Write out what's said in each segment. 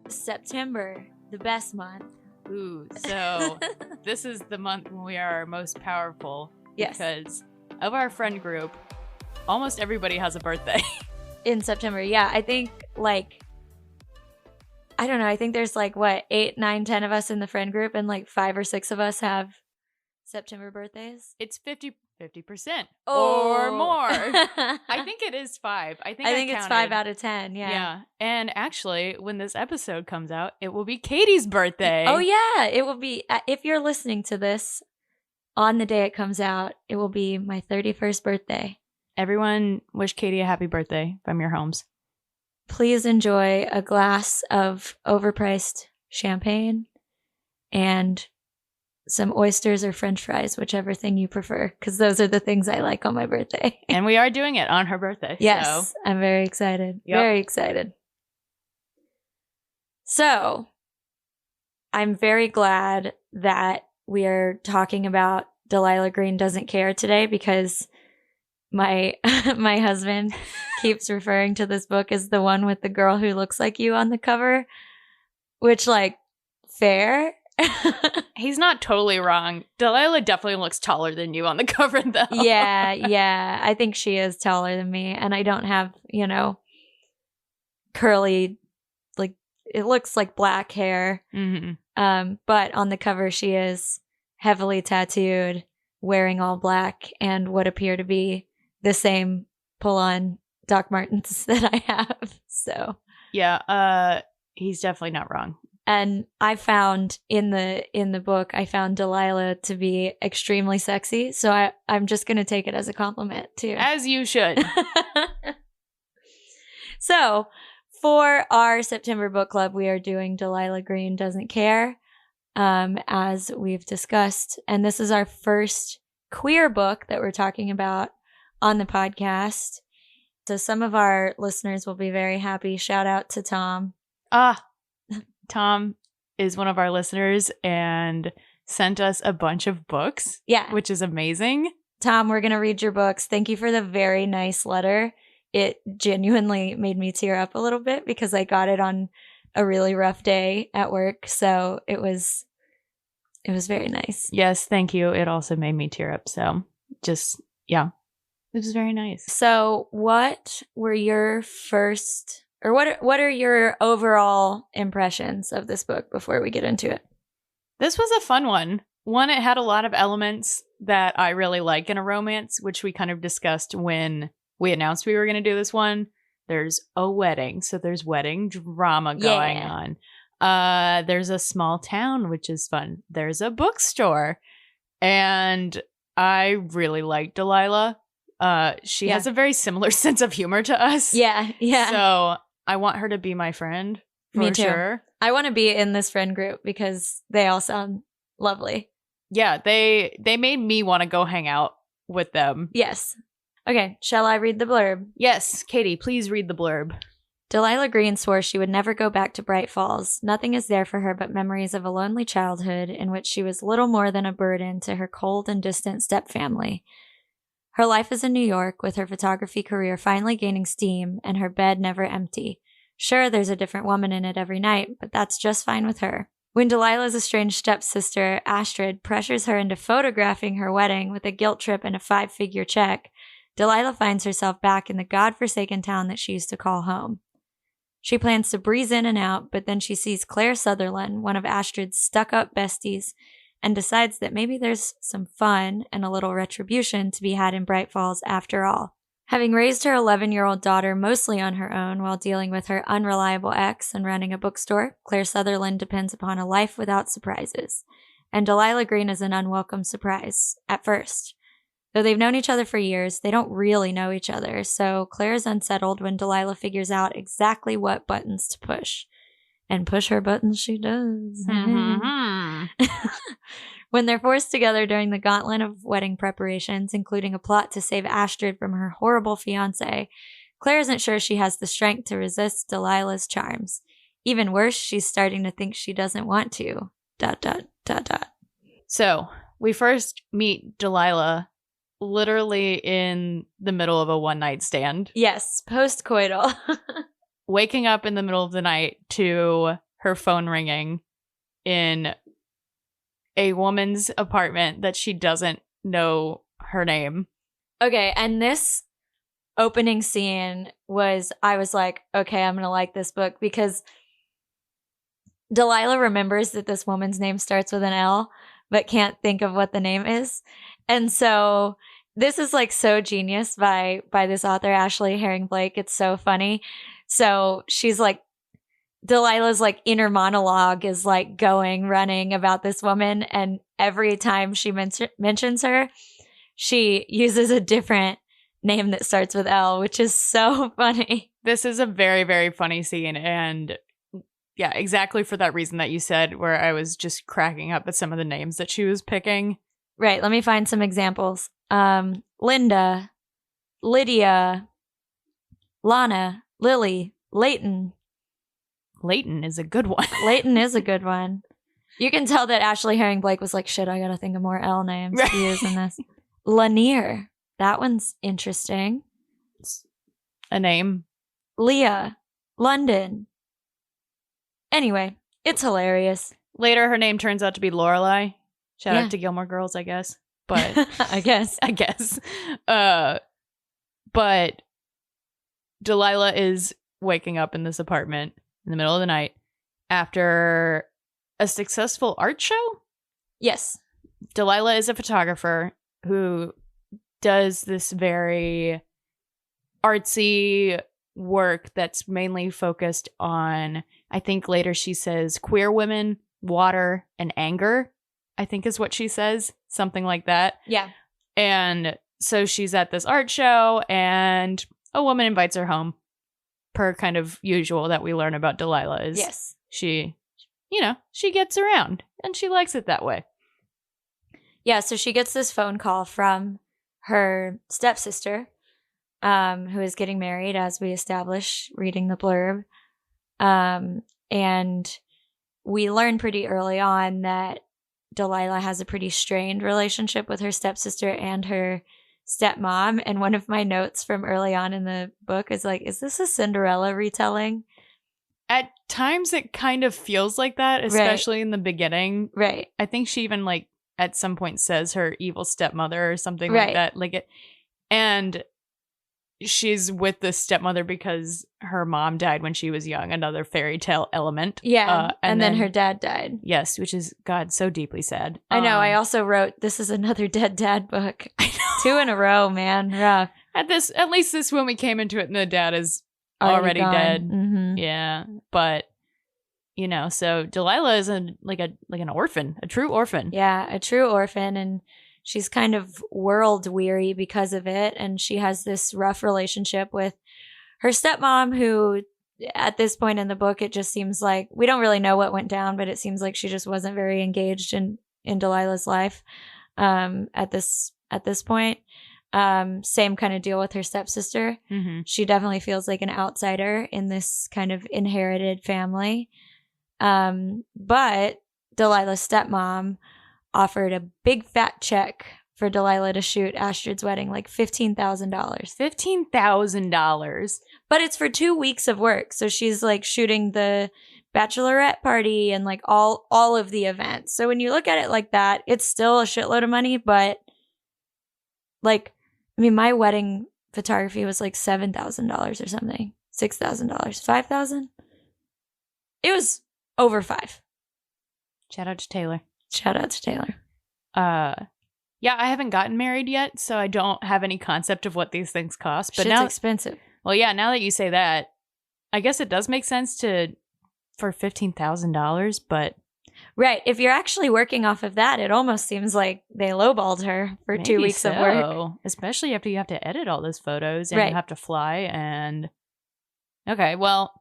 September, the best month. Ooh, so this is the month when we are most powerful. Yes. Because of our friend group, almost everybody has a birthday. In September, yeah. I think, like, I don't know. I think there's, like, what, 8, 9, 10 of us in the friend group, and, like, 5 or 6 of us have September birthdays. It's 50% Oh. or more. I think it is 5. I think it's 5 out of 10, yeah. Yeah. And actually, when this episode comes out, it will be Katie's birthday. Oh, yeah. It will be, if you're listening to this on the day it comes out, it will be my 31st birthday. Everyone wish Katey a happy birthday from your homes. Please enjoy a glass of overpriced champagne and some oysters or french fries, whichever thing you prefer, because those are the things I like on my birthday. And we are doing it on her birthday. Yes, so. I'm very excited. Yep. Very excited. So, I'm very glad that we are talking about Delilah Green Doesn't Care today, because my husband keeps referring to this book as the one with the girl who looks like you on the cover, which, like, fair. He's not totally wrong. Delilah definitely looks taller than you on the cover, though. Yeah. I think she is taller than me, and I don't have, curly, like, it looks like black hair. Mm-hmm. But on the cover, she is heavily tattooed, wearing all black, and what appear to be the same pull-on Doc Martens that I have. So yeah, he's definitely not wrong. And I found in the book, I found Delilah to be extremely sexy. So I'm just going to take it as a compliment too. As you should. So for our September book club, we are doing Delilah Green Doesn't Care, as we've discussed. And this is our first queer book that we're talking about on the podcast. So some of our listeners will be very happy. Shout out to Tom. Tom is one of our listeners and sent us a bunch of books. Yeah. Which is amazing. Tom, we're going to read your books. Thank you for the very nice letter. It genuinely made me tear up a little bit because I got it on a really rough day at work. So it was very nice. Yes, thank you. It also made me tear up. So just, yeah, it was very nice. So what were your first... Or what are your overall impressions of this book before we get into it? This was a fun one. One, it had a lot of elements that I really like in a romance, which we kind of discussed when we announced we were going to do this one. There's a wedding, so there's wedding drama going on. There's a small town, which is fun. There's a bookstore. And I really like Delilah. She has a very similar sense of humor to us. Yeah. So I want her to be my friend. Me too. Sure. I want to be in this friend group because they all sound lovely. Yeah, they made me want to go hang out with them. Yes. Okay, shall I read the blurb? Yes, Katey, please read the blurb. Delilah Green swore she would never go back to Bright Falls. Nothing is there for her but memories of a lonely childhood in which she was little more than a burden to her cold and distant stepfamily. Her life is in New York, with her photography career finally gaining steam and her bed never empty. Sure, there's a different woman in it every night, but that's just fine with her. When Delilah's estranged stepsister, Astrid, pressures her into photographing her wedding with a guilt trip and a 5-figure check, Delilah finds herself back in the godforsaken town that she used to call home. She plans to breeze in and out, but then she sees Claire Sutherland, one of Astrid's stuck-up besties, and decides that maybe there's some fun and a little retribution to be had in Bright Falls after all. Having raised her 11-year-old daughter mostly on her own while dealing with her unreliable ex and running a bookstore, Claire Sutherland depends upon a life without surprises. And Delilah Green is an unwelcome surprise, at first. Though they've known each other for years, they don't really know each other, so Claire is unsettled when Delilah figures out exactly what buttons to push. And push her buttons she does. When they're forced together during the gauntlet of wedding preparations, including a plot to save Astrid from her horrible fiancé, Claire isn't sure she has the strength to resist Delilah's charms. Even worse, she's starting to think she doesn't want to. ... So, we first meet Delilah literally in the middle of a one-night stand. Yes, post-coital. Waking up in the middle of the night to her phone ringing in a woman's apartment that she doesn't know her name. Okay, and this opening scene I was like, okay, I'm going to like this book because Delilah remembers that this woman's name starts with an L, but can't think of what the name is. And so this is like so genius by this author, Ashley Herring Blake. It's so funny. So she's like, Delilah's like inner monologue is like running about this woman. And every time she mentions her, she uses a different name that starts with L, which is so funny. This is a very, very funny scene. And yeah, exactly for that reason that you said, where I was just cracking up at some of the names that she was picking. Right. Let me find some examples. Linda, Lydia, Lana, Lily, Leighton. Leighton is a good one. Leighton is a good one. You can tell that Ashley Herring Blake was like, shit, I gotta think of more L names to use in this. Lanier. That one's interesting. It's a name. Leah. London. Anyway, it's hilarious. Later, her name turns out to be Lorelai. Shout out to Gilmore Girls, I guess. But I guess. But Delilah is waking up in this apartment in the middle of the night after a successful art show. Yes. Delilah is a photographer who does this very artsy work that's mainly focused on, I think later she says, queer women, water, and anger, I think is what she says. Something like that. Yeah. And so she's at this art show and a woman invites her home, per kind of usual that we learn about Delilah is she gets around and she likes it that way. Yeah, so she gets this phone call from her stepsister, who is getting married, as we establish reading the blurb. And we learn pretty early on that Delilah has a pretty strained relationship with her stepsister and her stepmom. And one of my notes from early on in the book is like, is this a Cinderella retelling? At times it kind of feels like that, especially in the beginning. Right. I think she even like at some point says her evil stepmother or something like that. And she's with the stepmother because her mom died when she was young, another fairy tale element. Yeah. And then her dad died. Yes, which is, God, so deeply sad. I know. I also wrote, this is another dead dad book. I know. 2 in a row, man. Rough. At least this when we came into it and the dad is already dead. Mm-hmm. Yeah. But, so Delilah is like an orphan, a true orphan. Yeah, a true orphan. And she's kind of world weary because of it. And she has this rough relationship with her stepmom, who at this point in the book, it just seems like we don't really know what went down, but it seems like she just wasn't very engaged in Delilah's life at this point. Same kind of deal with her stepsister. Mm-hmm. She definitely feels like an outsider in this kind of inherited family. But Delilah's stepmom offered a big fat check for Delilah to shoot Astrid's wedding, like $15,000. $15,000. But it's for 2 weeks of work. So she's like shooting the bachelorette party and like all of the events. So when you look at it like that, it's still a shitload of money. But like, I mean, my wedding photography was like $7,000 or something. $6,000. $5,000? It was over 5. Shout out to Taylor. Yeah, I haven't gotten married yet, so I don't have any concept of what these things cost. But Shit's expensive. Well, yeah, now that you say that, I guess it does make sense for $15,000, but right. If you're actually working off of that, it almost seems like they lowballed her for 2 weeks of work. Especially after you have to edit all those photos and you have to fly and... Okay, well,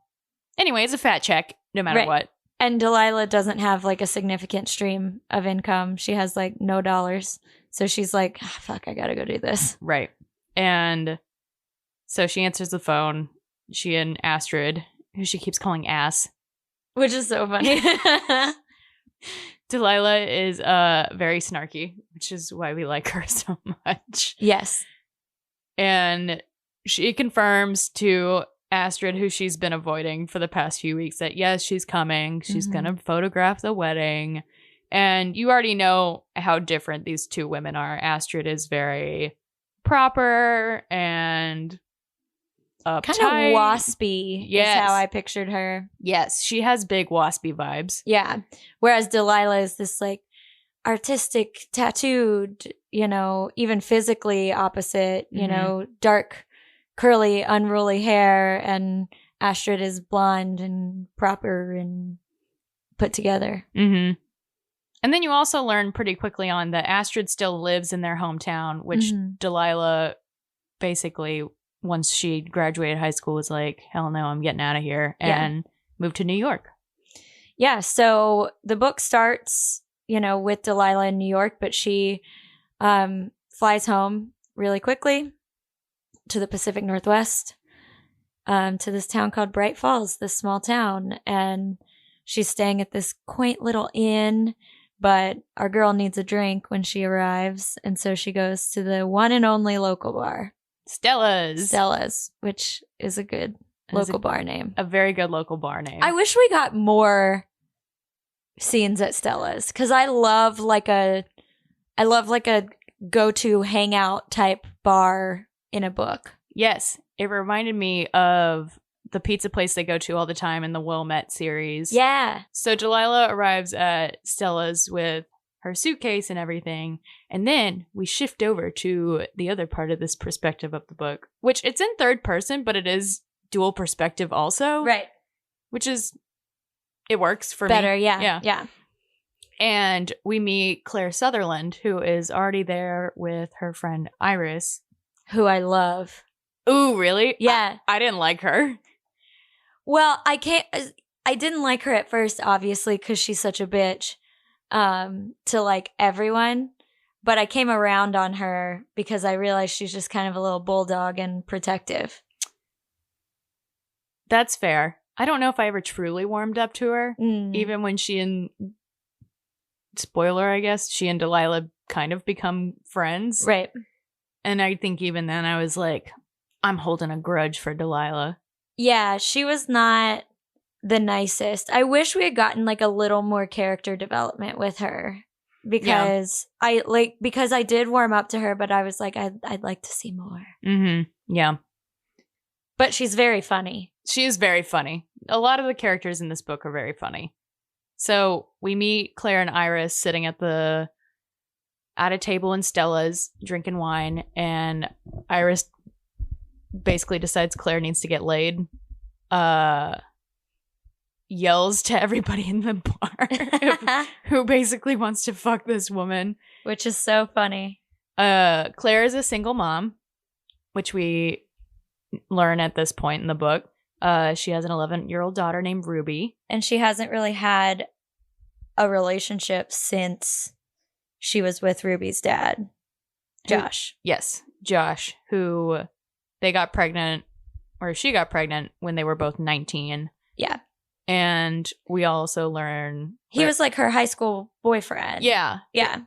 anyway, it's a fat check, no matter what. And Delilah doesn't have like a significant stream of income. She has like no dollars. So she's like, fuck, I gotta go do this. Right. And so she answers the phone. She and Astrid, who she keeps calling Ass. Which is so funny. Delilah is very snarky, which is why we like her so much. Yes. And she confirms to Astrid, who she's been avoiding for the past few weeks, that yes, she's coming. She's going to photograph the wedding. And you already know how different these two women are. Astrid is very proper and uptight. Kind of waspy is Yes. how I pictured her. Yes, she has big waspy vibes. Yeah. Whereas Delilah is this like artistic, tattooed, even physically opposite, dark, curly, unruly hair. And Astrid is blonde and proper and put together. Mm-hmm. And then you also learn pretty quickly on that Astrid still lives in their hometown, which Delilah basically, once she graduated high school, was like, hell no, I'm getting out of here, and moved to New York. Yeah, so the book starts, with Delilah in New York, but she flies home really quickly to the Pacific Northwest, to this town called Bright Falls, this small town, and she's staying at this quaint little inn. But our girl needs a drink when she arrives, and so she goes to the one and only local bar. Stella's, which is a good local bar name. A very good local bar name. I wish we got more scenes at Stella's, because I love like a go-to hangout type bar in a book. Yes, it reminded me of the pizza place they go to all the time in the Wilmette series. Yeah. So Delilah arrives at Stella's with her suitcase and everything, and then we shift over to the other part of this perspective of the book, which it's in third person, but it is dual perspective also. Right. Which is, it works for better, me. Yeah. And we meet Claire Sutherland, who is already there with her friend Iris. Who I love. Ooh, really? Yeah. I didn't like her. Well, I didn't like her at first, obviously, because she's such a bitch to like everyone. But I came around on her because I realized she's just kind of a little bulldog and protective. That's fair. I don't know if I ever truly warmed up to her. Even when she and, spoiler, I guess, she and Delilah kind of become friends. Right. And I think even then I was like, I'm holding a grudge for Delilah. Yeah, she was not the nicest. I wish we had gotten like a little more character development with her, because I did warm up to her, but I was like, I'd like to see more. Mm-hmm. Yeah. But she's very funny. She is very funny. A lot of the characters in this book are very funny. So we meet Claire and Iris sitting at a table in Stella's, drinking wine, and Iris basically decides Claire needs to get laid. Yells to everybody in the bar who basically wants to fuck this woman. Which is so funny. Claire is a single mom, which we learn at this point in the book. She has an 11-year-old daughter named Ruby. And she hasn't really had a relationship since she was with Ruby's dad, Josh. Yes, Josh, who they got pregnant, or she got pregnant when they were both 19. Yeah. And we also learn he was like her high school boyfriend. Yeah. Yeah.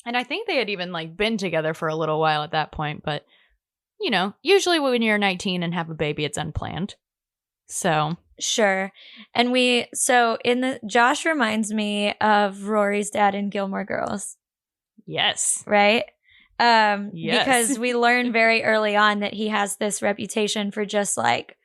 And I think they had even like been together for a little while at that point, but usually when you're 19 and have a baby, it's unplanned. So sure. And Josh reminds me of Rory's dad in Gilmore Girls. Yes. Right? Yes. Because we learn very early on that he has this reputation for just like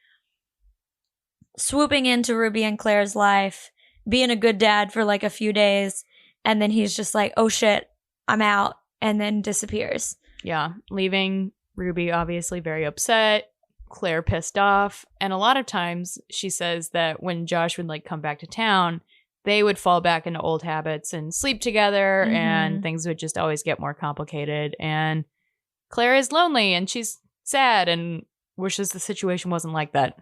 swooping into Ruby and Claire's life, being a good dad for like a few days, and then he's just like, oh shit, I'm out, and then disappears. Yeah. Leaving Ruby obviously very upset, Claire pissed off, and a lot of times she says that when Josh would like come back to town, they would fall back into old habits and sleep together, and things would just always get more complicated. And Claire is lonely and she's sad and wishes the situation wasn't like that.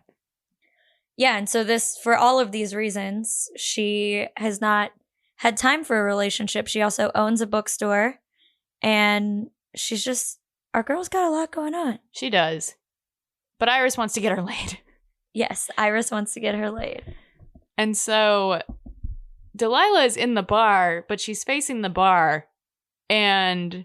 Yeah, and so for all of these reasons, she has not had time for a relationship. She also owns a bookstore, and our girl's got a lot going on. She does. But Iris wants to get her laid. Yes, Iris wants to get her laid. And so Delilah is in the bar, but she's facing the bar, and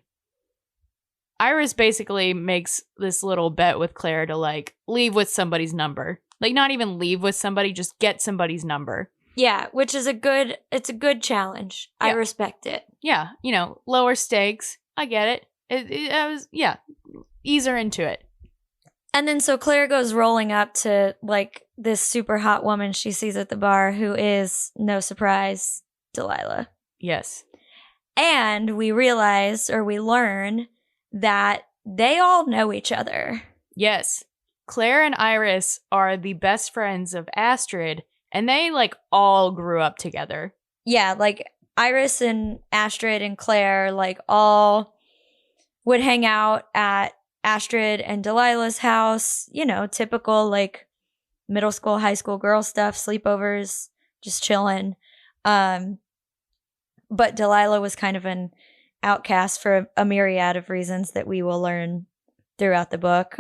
Iris basically makes this little bet with Claire to like leave with somebody's number. Like not even leave with somebody, just get somebody's number. Yeah, which is a good challenge. Yeah. I respect it. Yeah, lower stakes. I get it. Ease her into it. And then so Claire goes rolling up to like this super hot woman she sees at the bar who is, no surprise, Delilah. Yes. And we learn that they all know each other. Yes. Claire and Iris are the best friends of Astrid, and they like all grew up together. Yeah, like Iris and Astrid and Claire like all would hang out at Astrid and Delilah's house, typical like middle school, high school girl stuff, sleepovers, just chilling. But Delilah was kind of an outcast for a myriad of reasons that we will learn throughout the book.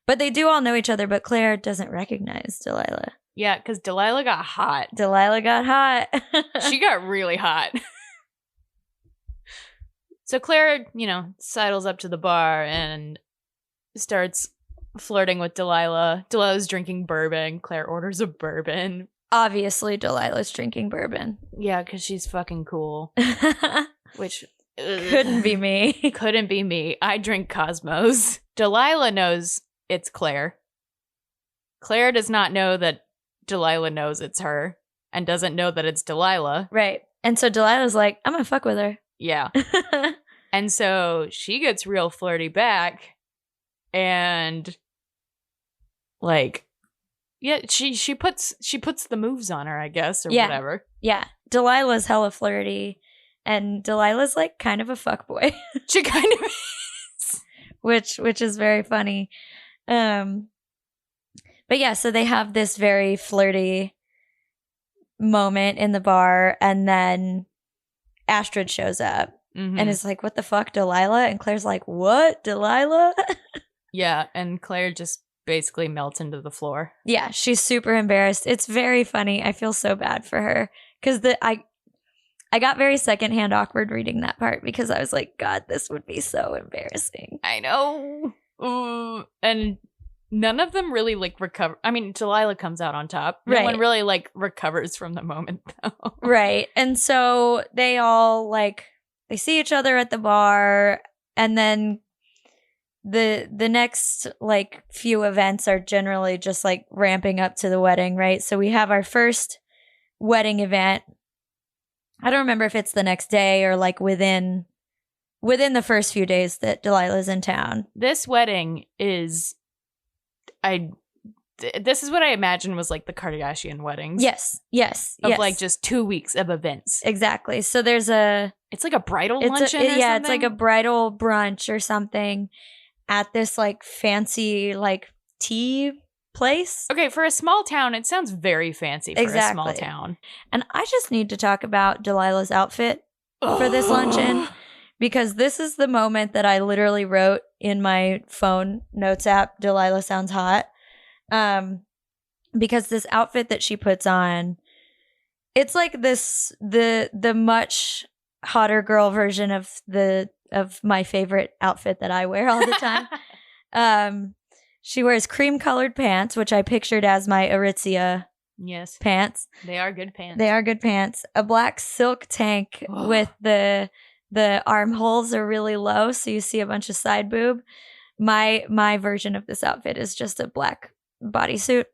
But they do all know each other, but Claire doesn't recognize Delilah. Yeah, because Delilah got hot. Delilah got hot. She got really hot. So Claire, sidles up to the bar and starts flirting with Delilah. Delilah's drinking bourbon. Claire orders a bourbon. Obviously, Delilah's drinking bourbon. Yeah, because she's fucking cool. Which couldn't be me. Couldn't be me. I drink Cosmos. Delilah knows it's Claire. Claire does not know that Delilah knows it's her and doesn't know that it's Delilah. Right. And so Delilah's like, I'm gonna fuck with her. Yeah. And so she gets real flirty back and like she puts the moves on her, I guess, or whatever. Yeah. Delilah's hella flirty and Delilah's like kind of a fuckboy. She kind of is. Which is very funny. But yeah, so they have this very flirty moment in the bar, and then Astrid shows up and is like, what the fuck, Delilah? And Claire's like, what, Delilah? Yeah, and Claire just basically melts into the floor. Yeah, she's super embarrassed. It's very funny. I feel so bad for her because I got very secondhand awkward reading that part because I was like, God, this would be so embarrassing. I know. Ooh. And none of them really like recover. I mean, Delilah comes out on top. No one really like recovers from the moment though. Right. And so they all like, they see each other at the bar, and then the next like few events are generally just like ramping up to the wedding, right? So we have our first wedding event. I don't remember if it's the next day or like within the first few days that Delilah's in town. This wedding is this is what I imagine was like the Kardashian weddings. Yes. Of like just 2 weeks of events. Exactly. So it's like a bridal luncheon or something? Yeah, it's like a bridal brunch or something at this like fancy like tea place. Okay, for a small town, it sounds very fancy for a small town. And I just need to talk about Delilah's outfit for this luncheon, because this is the moment that I literally wrote in my phone notes app, Delilah sounds hot. Because this outfit that she puts on, it's like the much hotter girl version of my favorite outfit that I wear all the time. She wears cream colored pants, which I pictured as my Aritzia pants. They are good pants. They are good pants. A black silk tank with the armholes are really low, so you see a bunch of side boob. My version of this outfit is just a black bodysuit.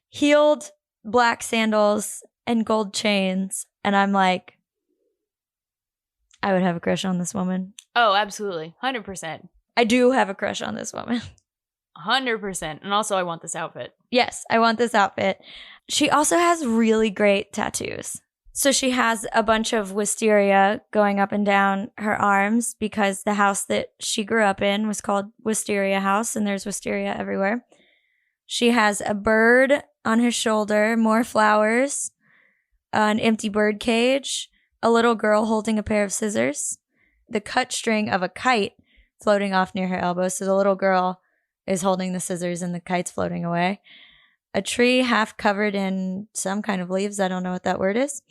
Heeled black sandals and gold chains. And I'm like, I would have a crush on this woman. Oh, absolutely. 100%. I do have a crush on this woman. 100%. And also, I want this outfit. Yes, I want this outfit. She also has really great tattoos. So she has a bunch of wisteria going up and down her arms because the house that she grew up in was called Wisteria House, and there's wisteria everywhere. She has a bird on her shoulder, more flowers, an empty bird cage, a little girl holding a pair of scissors, the cut string of a kite floating off near her elbow. So the little girl is holding the scissors and the kite's floating away. A tree half covered in some kind of leaves. I don't know what that word is.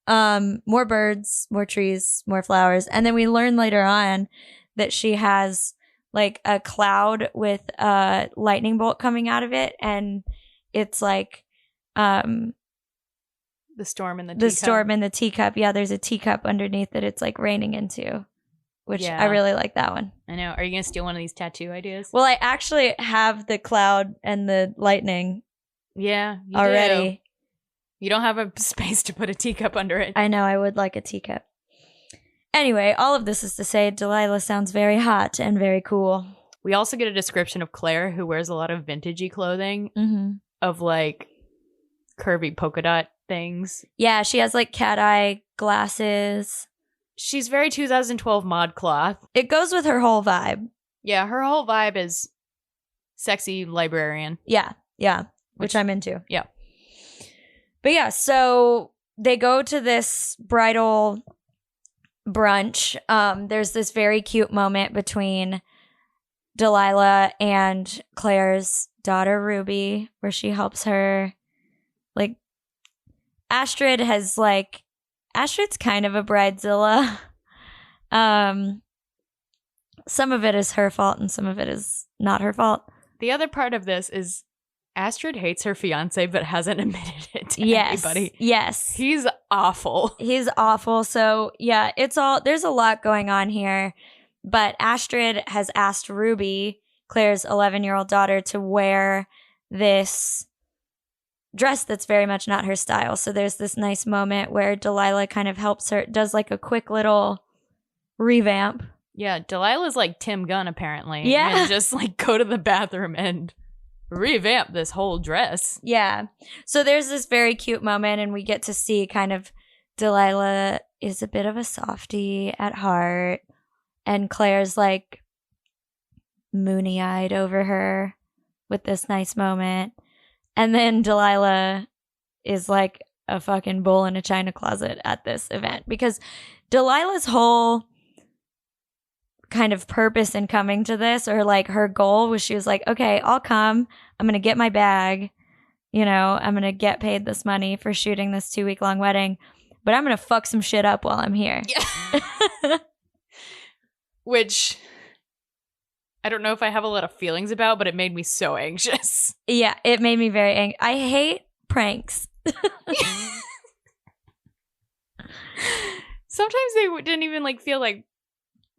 More birds, more trees, more flowers. And then we learn later on that she has like a cloud with a lightning bolt coming out of it. And it's like The storm in the teacup. the storm in the teacup. Yeah, there's a teacup underneath that it's like raining into, which I really like that one. I know. Are you going to steal one of these tattoo ideas? Well, I actually have the cloud and the lightning Yeah, you already. do. You don't have a space to put a teacup under it. I know, I would like a teacup. Anyway, all of this is to say Delilah sounds very hot and very cool. We also get a description of Claire, who wears a lot of vintagey clothing of like curvy polka dot things. Yeah, she has like cat eye glasses. She's very 2012 mod cloth. It goes with her whole vibe. Yeah, her whole vibe is sexy librarian. Yeah, which I'm into. Yeah. But yeah, so they go to this bridal brunch. There's this very cute moment between Delilah and Claire's daughter, Ruby, where she helps her. Like, Astrid's kind of a bridezilla. Some of it is her fault and some of it is not her fault. The other part of this is Astrid hates her fiance but hasn't admitted it to anybody. Yes. He's awful. He's awful. So, yeah, there's a lot going on here. But Astrid has asked Ruby, Claire's 11-year-old daughter, to wear this dress that's very much not her style. So there's this nice moment where Delilah kind of helps her, does like a quick little revamp. Yeah, Delilah's like Tim Gunn, apparently. Yeah. And just like go to the bathroom and revamp this whole dress. Yeah. So there's this very cute moment, and we get to see kind of Delilah is a bit of a softie at heart, and Claire's like moony-eyed over her with this nice moment. And then Delilah is like a fucking bull in a china closet at this event, because Delilah's whole kind of purpose in coming to this, or like her goal, was she was like, okay, I'll come. I'm going to get my bag. You know, I'm going to get paid this money for shooting this 2-week-long wedding, but I'm going to fuck some shit up while I'm here. Yeah. Which I don't know if I have a lot of feelings about, but it made me so anxious. Yeah, it made me very angry. I hate pranks. Sometimes they didn't even like feel like,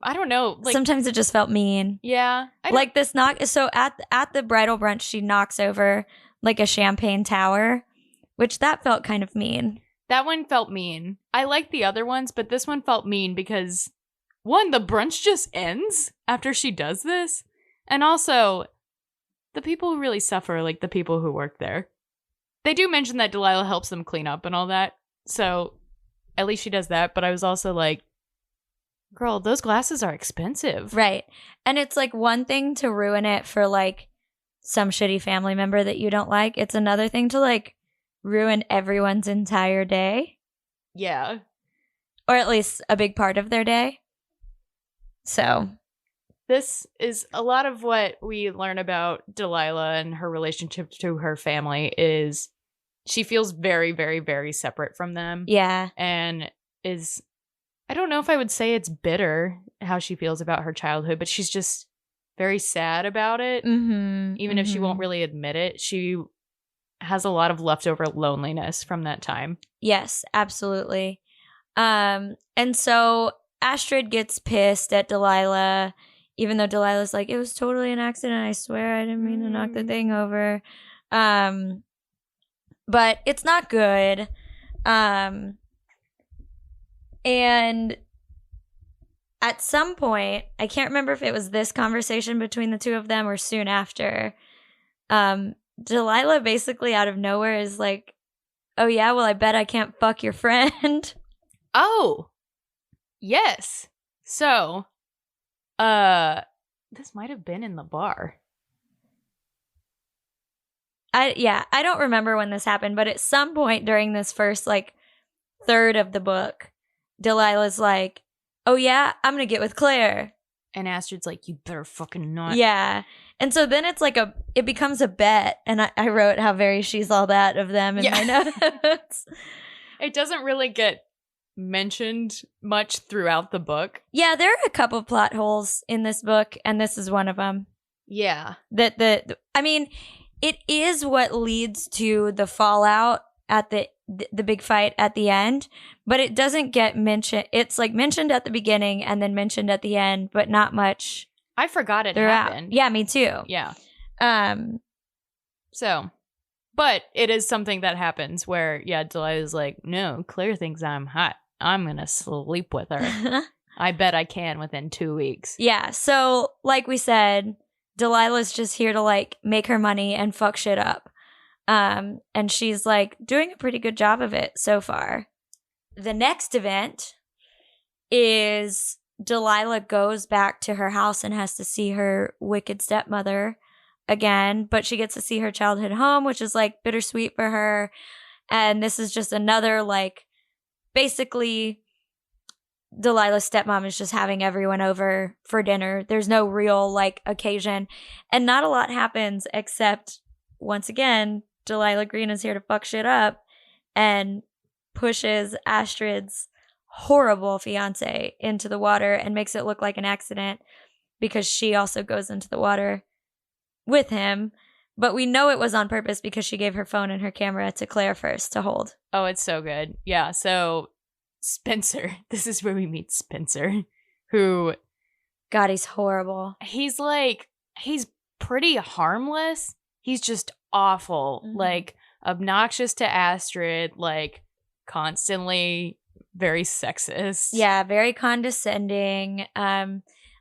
I don't know. Like, sometimes it just felt mean. Yeah. Like this so at the bridal brunch, she knocks over like a champagne tower, which that felt kind of mean. That one felt mean. I like the other ones, but this one felt mean because, one, the brunch just ends after she does this. And also, the people who really suffer, like the people who work there. They do mention that Delilah helps them clean up and all that. So, at least she does that. But I was also like, girl, those glasses are expensive. Right. And it's like one thing to ruin it for like some shitty family member that you don't like. It's another thing to like ruin everyone's entire day. Yeah. Or at least a big part of their day. So this is a lot of what we learn about Delilah and her relationship to her family is she feels very, very, very separate from them. Yeah. And is, I don't know if I would say it's bitter how she feels about her childhood, but she's just very sad about it. Mm-hmm. Even if she won't really admit it, she has a lot of leftover loneliness from that time. Yes, absolutely. And so Astrid gets pissed at Delilah, even though Delilah's like, it was totally an accident. I swear I didn't mean to knock the thing over. But it's not good. And at some point, I can't remember if it was this conversation between the two of them or soon after, Delilah basically out of nowhere is like, oh yeah, well I bet I can't fuck your friend. Oh, yes. So, this might have been in the bar. I don't remember when this happened, but at some point during this first like third of the book, Delilah's like, oh yeah, I'm gonna get with Claire. And Astrid's like, you better fucking not. Yeah. And so then it's like it becomes a bet. And I wrote how very she's all that of them in my notes. It doesn't really get mentioned much throughout the book. Yeah, there are a couple of plot holes in this book, and this is one of them. Yeah. I mean, it is what leads to the fallout at the big fight at the end, but it doesn't get mentioned. It's like mentioned at the beginning and then mentioned at the end, but not much. I forgot it throughout. happened. Yeah, me too. Yeah. So, but it is something that happens where, yeah, Delilah's like, no, Claire thinks I'm hot. I'm going to sleep with her. I bet I can within 2 weeks. Yeah. So, like we said, Delilah's just here to like make her money and fuck shit up. And she's like doing a pretty good job of it so far. The next event is Delilah goes back to her house and has to see her wicked stepmother again, but she gets to see her childhood home, which is like bittersweet for her. And this is just another like, basically, Delilah's stepmom is just having everyone over for dinner. There's no real like occasion, and not a lot happens except once again, Delilah Green is here to fuck shit up and pushes Astrid's horrible fiance into the water and makes it look like an accident because she also goes into the water with him. But we know it was on purpose because she gave her phone and her camera to Claire first to hold. Oh, it's so good. Yeah. So Spencer, this is where we meet Spencer, who, God, he's horrible. He's pretty harmless. He's just awful, like obnoxious to Astrid, like constantly very sexist. Yeah, very condescending.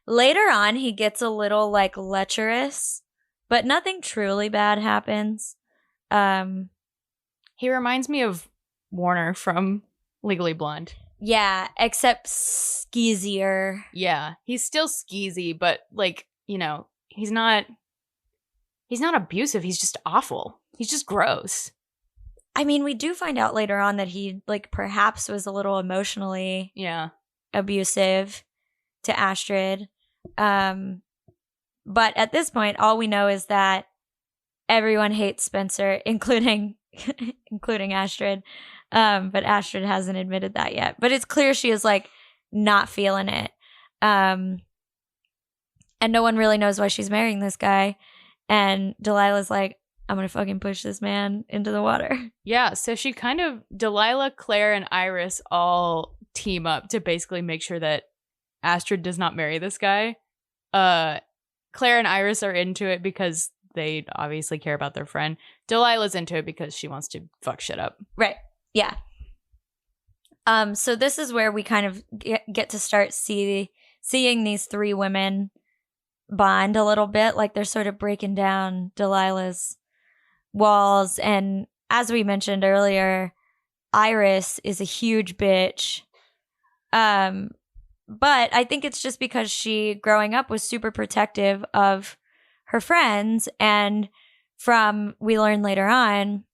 Later on, he gets a little like lecherous, but nothing truly bad happens. He reminds me of Warner from Legally Blonde. Yeah, except skeezier. Yeah, he's still skeezy, but like, you know, he's not abusive. He's just awful. He's just gross. I mean, we do find out later on that he like perhaps was a little emotionally abusive to Astrid. But at this point, all we know is that everyone hates Spencer, including Astrid. But Astrid hasn't admitted that yet. But it's clear she is like not feeling it. And no one really knows why she's marrying this guy. And Delilah's like, I'm going to fucking push this man into the water. Yeah, so she kind of, Delilah, Claire, and Iris all team up to basically make sure that Astrid does not marry this guy. Claire and Iris are into it because they obviously care about their friend. Delilah's into it because she wants to fuck shit up. Right. Yeah. So this is where we kind of get to start seeing these three women bond a little bit, like they're sort of breaking down Delilah's walls. And as we mentioned earlier, Iris is a huge bitch. But I think it's just because she, growing up, was super protective of her friends. And we learn later on,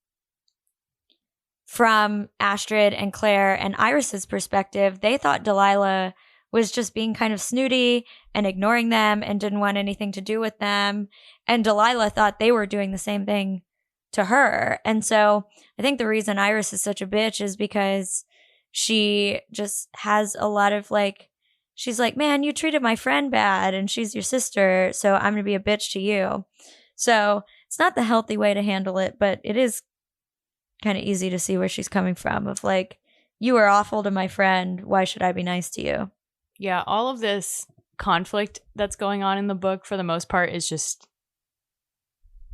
from Astrid and Claire and Iris's perspective, they thought Delilah was just being kind of snooty and ignoring them and didn't want anything to do with them. And Delilah thought they were doing the same thing to her. And so I think the reason Iris is such a bitch is because she just has a lot of like, she's like, man, you treated my friend bad and she's your sister, so I'm going to be a bitch to you. So it's not the healthy way to handle it, but it is kind of easy to see where she's coming from of like, you are awful to my friend. Why should I be nice to you? Yeah, all of this conflict that's going on in the book, for the most part, is just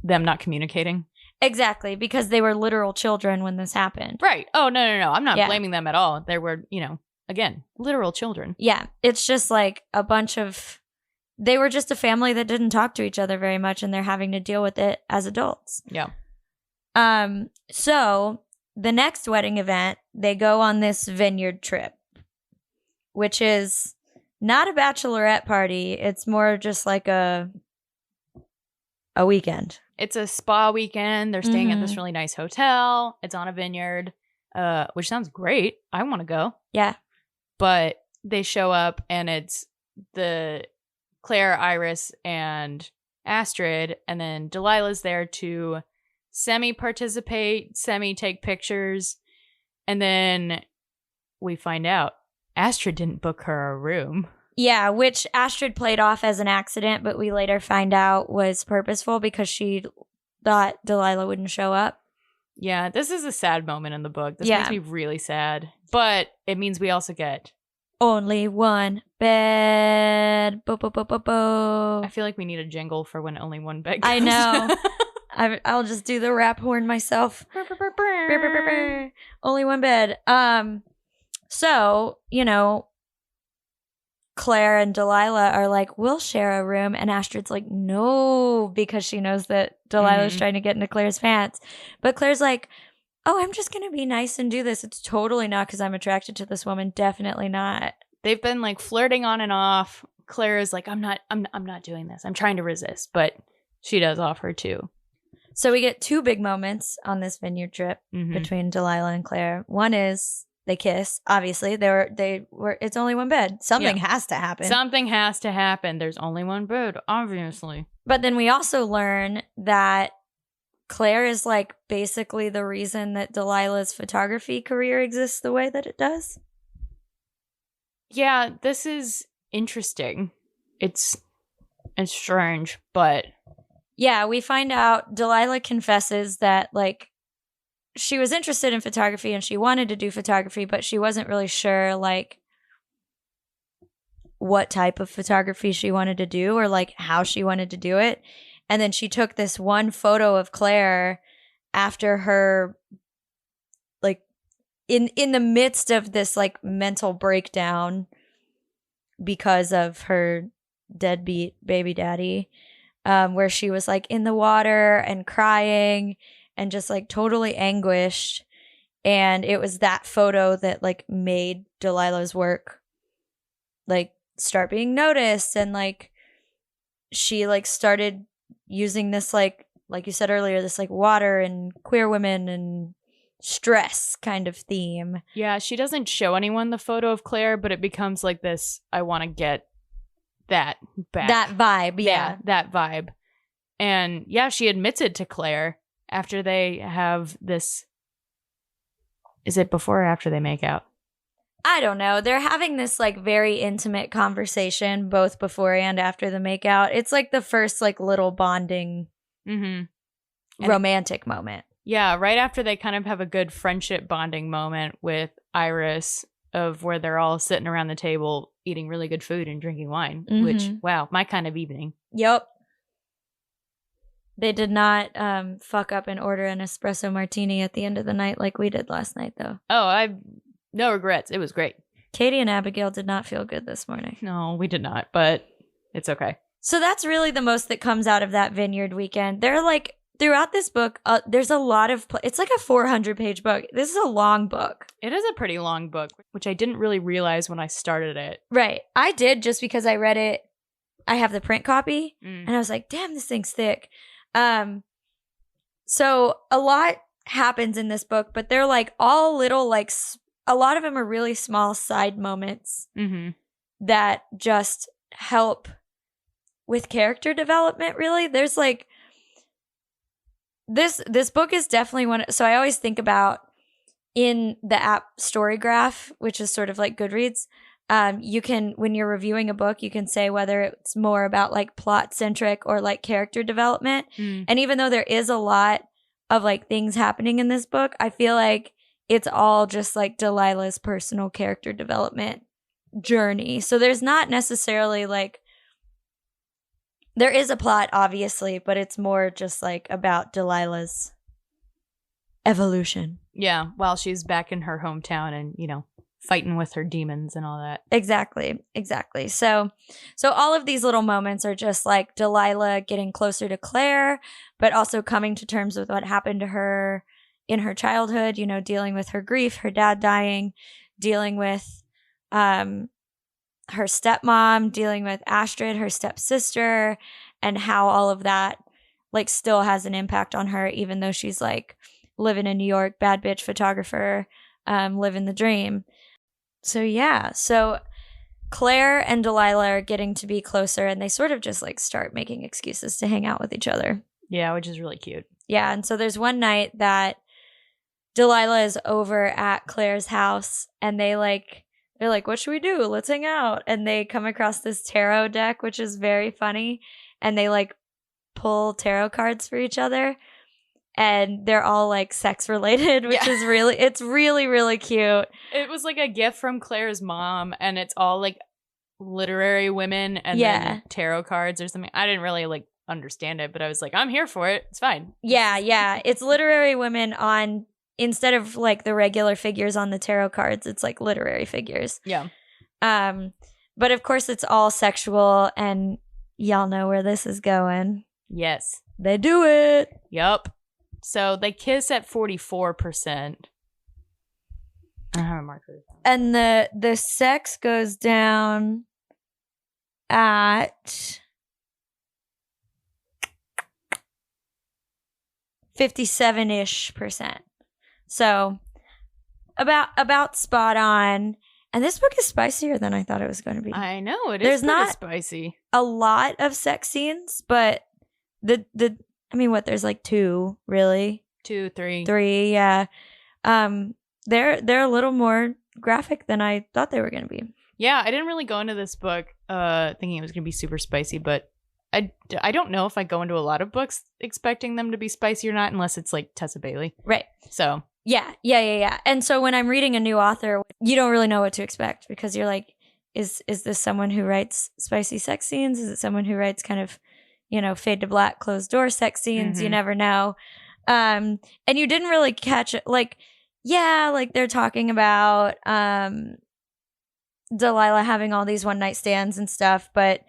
them not communicating. Exactly, because they were literal children when this happened. Right. Oh, no. I'm not blaming them at all. They were, again, literal children. Yeah, it's just like they were just a family that didn't talk to each other very much, and they're having to deal with it as adults. Yeah. So the next wedding event, they go on this vineyard trip, which is not a bachelorette party. It's more just like a weekend. It's a spa weekend. They're staying at this really nice hotel. It's on a vineyard, which sounds great. I want to go. Yeah. But they show up and it's the Claire, Iris, and Astrid. And then Delilah's there to semi-participate, semi-take pictures. And then we find out Astrid didn't book her a room. Yeah, which Astrid played off as an accident, but we later find out was purposeful because she thought Delilah wouldn't show up. Yeah, this is a sad moment in the book. This Yeah. makes me really sad. But it means we also get only one bed. Bo, bo, bo, bo, bo. I feel like we need a jingle for when only one bed I comes. know. I'll just do the rap horn myself. Only one bed. So, Claire and Delilah are like, we'll share a room. And Astrid's like, no, because she knows that Delilah's trying to get into Claire's pants. But Claire's like, oh, I'm just going to be nice and do this. It's totally not because I'm attracted to this woman. Definitely not. They've been like flirting on and off. Claire is like, I'm not doing this. I'm trying to resist. But she does offer to. So we get two big moments on this vineyard trip between Delilah and Claire. One is they kiss. Obviously, they were. It's only one bed. Something has to happen. Something has to happen. There's only one bed, obviously. But then we also learn that Claire is like basically the reason that Delilah's photography career exists the way that it does. Yeah, this is interesting. It's strange, but yeah, we find out Delilah confesses that like she was interested in photography and she wanted to do photography, but she wasn't really sure like what type of photography she wanted to do or like how she wanted to do it. And then she took this one photo of Claire after her like in the midst of this like mental breakdown because of her deadbeat baby daddy, where she was like in the water and crying and just like totally anguished. And it was that photo that like made Delilah's work like start being noticed. And like she like started using this like you said earlier, this like water and queer women and stress kind of theme. Yeah, she doesn't show anyone the photo of Claire, but it becomes like this, I want to get that back. That vibe, yeah. That vibe. And yeah, she admits it to Claire after they have this. Is it before or after they make out? I don't know. They're having this like very intimate conversation both before and after the makeout. It's like the first like little bonding romantic moment. Yeah, right after they kind of have a good friendship bonding moment with Iris of where they're all sitting around the table eating really good food and drinking wine, which, wow, my kind of evening. Yep. They did not fuck up and order an espresso martini at the end of the night like we did last night, though. Oh, I've no regrets. It was great. Katey and Abigail did not feel good this morning. No, we did not, but it's okay. So that's really the most that comes out of that vineyard weekend. They're like, throughout this book, there's a lot of, it's like a 400-page book. This is a long book. It is a pretty long book, which I didn't really realize when I started it. Right. I did just because I read it. I have the print copy, and I was like, damn, this thing's thick. So a lot happens in this book, but they're like all little, like a lot of them are really small side moments that just help with character development. Really, there's like this book is definitely one. So I always think about in the app Storygraph, which is sort of like Goodreads. You can, when you're reviewing a book, you can say whether it's more about like plot centric or like character development. And even though there is a lot of like things happening in this book, I feel like it's all just like Delilah's personal character development journey. So there's not necessarily like, there is a plot obviously, but it's more just like about Delilah's evolution. Yeah, while she's back in her hometown and, you know, fighting with her demons and all that. Exactly. So all of these little moments are just like Delilah getting closer to Claire, but also coming to terms with what happened to her in her childhood, you know, dealing with her grief, her dad dying, dealing with her stepmom, dealing with Astrid, her stepsister, and how all of that like still has an impact on her, even though she's like living in New York, bad bitch photographer, living the dream. So yeah, so Claire and Delilah are getting to be closer, and they sort of just like start making excuses to hang out with each other. Yeah, which is really cute. Yeah, and so there's one night that Delilah is over at Claire's house, and they're like, what should we do? Let's hang out. And they come across this tarot deck, which is very funny. And they like pull tarot cards for each other. And they're all like sex related, which is it's really, really cute. It was like a gift from Claire's mom, and it's all like literary women and then tarot cards or something. I didn't really like understand it, but I was like, I'm here for it. It's fine. Yeah. It's literary women on, instead of like the regular figures on the tarot cards, it's like literary figures. Yeah. But of course it's all sexual, and y'all know where this is going. Yes. They do it. Yup. So they kiss at 44%. I have a marker. And the sex goes down at 57-ish%. So about spot on. And this book is spicier than I thought it was going to be. I know, it There's is not spicy. A lot of sex scenes, but there's like 2, really. 2, 3. 3, yeah. They're a little more graphic than I thought they were going to be. Yeah, I didn't really go into this book thinking it was going to be super spicy, but I don't know if I go into a lot of books expecting them to be spicy or not, unless it's like Tessa Bailey. Right. So. Yeah. And so when I'm reading a new author, you don't really know what to expect, because you're like, is this someone who writes spicy sex scenes? Is it someone who writes kind of, fade to black, closed door sex scenes? Mm-hmm. You never know. And you didn't really catch it. Like, yeah, like they're talking about Delilah having all these one night stands and stuff, but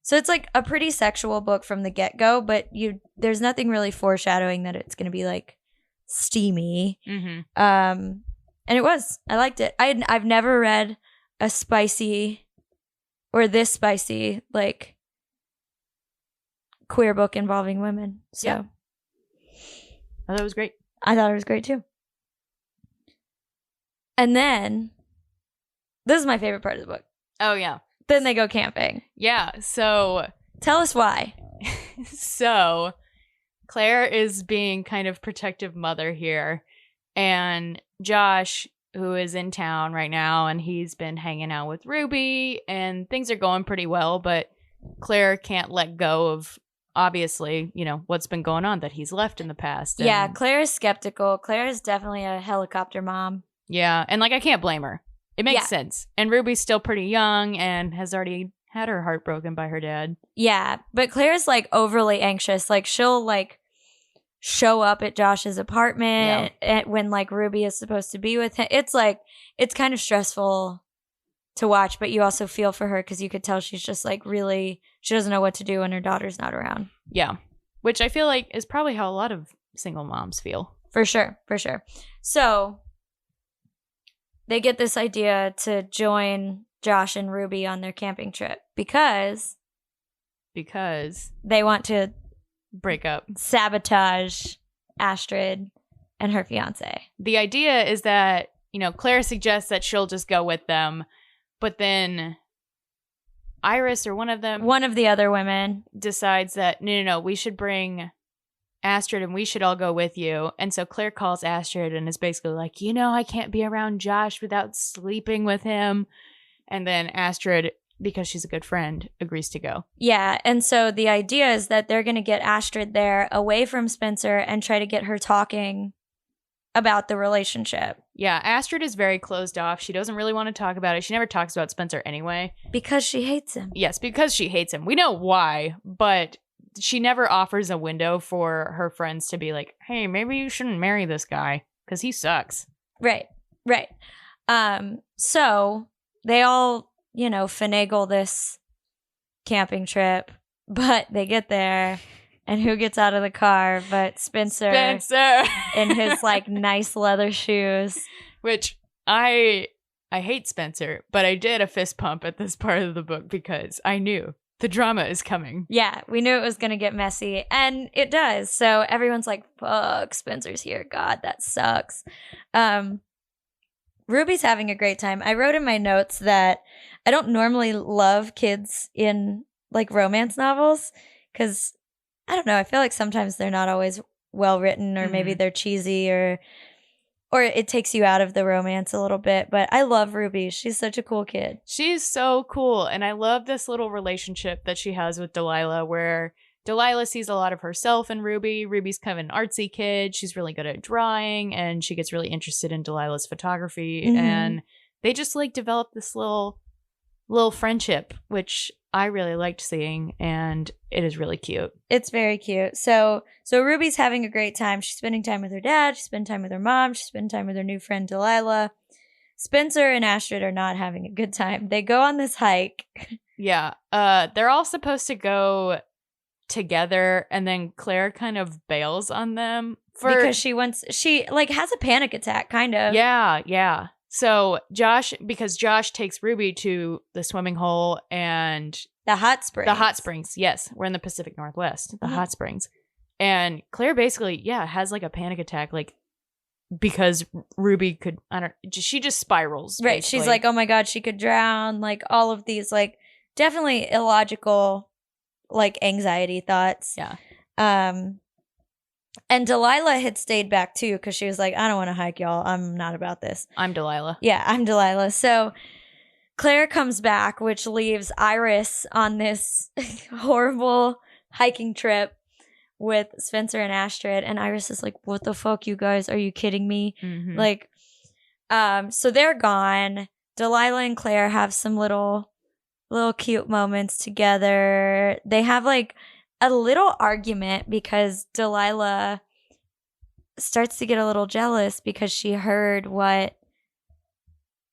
so it's like a pretty sexual book from the get go, but there's nothing really foreshadowing that it's going to be like steamy. Mm-hmm. And it was. I liked it. I've never read a spicy or this spicy like queer book involving women. So yeah. I thought it was great. I thought it was great too. And then this is my favorite part of the book. Oh yeah. Then they go camping. Yeah. So tell us why. So Claire is being kind of protective mother here, and Josh, who is in town right now, and he's been hanging out with Ruby, and things are going pretty well, but Claire can't let go of, obviously, what's been going on that he's left in the past. Yeah, Claire is skeptical. Claire is definitely a helicopter mom. Yeah, and like I can't blame her. It makes sense. And Ruby's still pretty young and has already had her heart broken by her dad. Yeah, but Claire's like overly anxious. Like she'll like show up at Josh's apartment when like Ruby is supposed to be with him. It's like, it's kind of stressful to watch, but you also feel for her because you could tell she's just like really, she doesn't know what to do when her daughter's not around. Yeah, which I feel like is probably how a lot of single moms feel. For sure. So they get this idea to join Josh and Ruby on their camping trip because they want to break up, sabotage Astrid and her fiance. The idea is that, Claire suggests that she'll just go with them, but then Iris or one of the other women decides that no, we should bring Astrid and we should all go with you. And so Claire calls Astrid and is basically like, I can't be around Josh without sleeping with him. And then Astrid, because she's a good friend, agrees to go. Yeah, and so the idea is that they're going to get Astrid there away from Spencer and try to get her talking about the relationship. Yeah, Astrid is very closed off. She doesn't really want to talk about it. She never talks about Spencer anyway. Because she hates him. Yes, because she hates him. We know why, but she never offers a window for her friends to be like, hey, maybe you shouldn't marry this guy because he sucks. Right. So they all finagle this camping trip, but they get there, and who gets out of the car but Spencer in his like nice leather shoes. Which I hate Spencer, but I did a fist pump at this part of the book because I knew the drama is coming. Yeah, we knew it was going to get messy, and it does. So everyone's like, fuck, Spencer's here. God, that sucks. Ruby's having a great time. I wrote in my notes that I don't normally love kids in like romance novels because I don't know. I feel like sometimes they're not always well written, or maybe they're cheesy, or or it takes you out of the romance a little bit. But I love Ruby. She's such a cool kid. She's so cool. And I love this little relationship that she has with Delilah, where Delilah sees a lot of herself in Ruby. Ruby's kind of an artsy kid. She's really good at drawing, and she gets really interested in Delilah's photography. Mhm. And they just like develop this little friendship, which I really liked seeing, and it is really cute. It's very cute. So Ruby's having a great time. She's spending time with her dad. She's spending time with her mom. She's spending time with her new friend Delilah. Spencer and Astrid are not having a good time. They go on this hike. Yeah. They're all supposed to go together, and then Claire kind of bails on them because she has a panic attack, kind of. Yeah. So Josh takes Ruby to the swimming hole and the hot springs. Yes, we're in the Pacific Northwest. The hot springs, and Claire basically has like a panic attack, like because Ruby could. She just spirals. Right. Basically. She's like, oh my god, she could drown. Like all of these, like definitely illogical, like anxiety thoughts. Yeah. And Delilah had stayed back too because she was like, I don't want to hike, y'all. I'm not about this. I'm Delilah. Yeah, I'm Delilah. So Claire comes back, which leaves Iris on this horrible hiking trip with Spencer and Astrid. And Iris is like, what the fuck, you guys? Are you kidding me? Mm-hmm. Like, so they're gone. Delilah and Claire have some little cute moments together. They have like a little argument because Delilah starts to get a little jealous because she heard what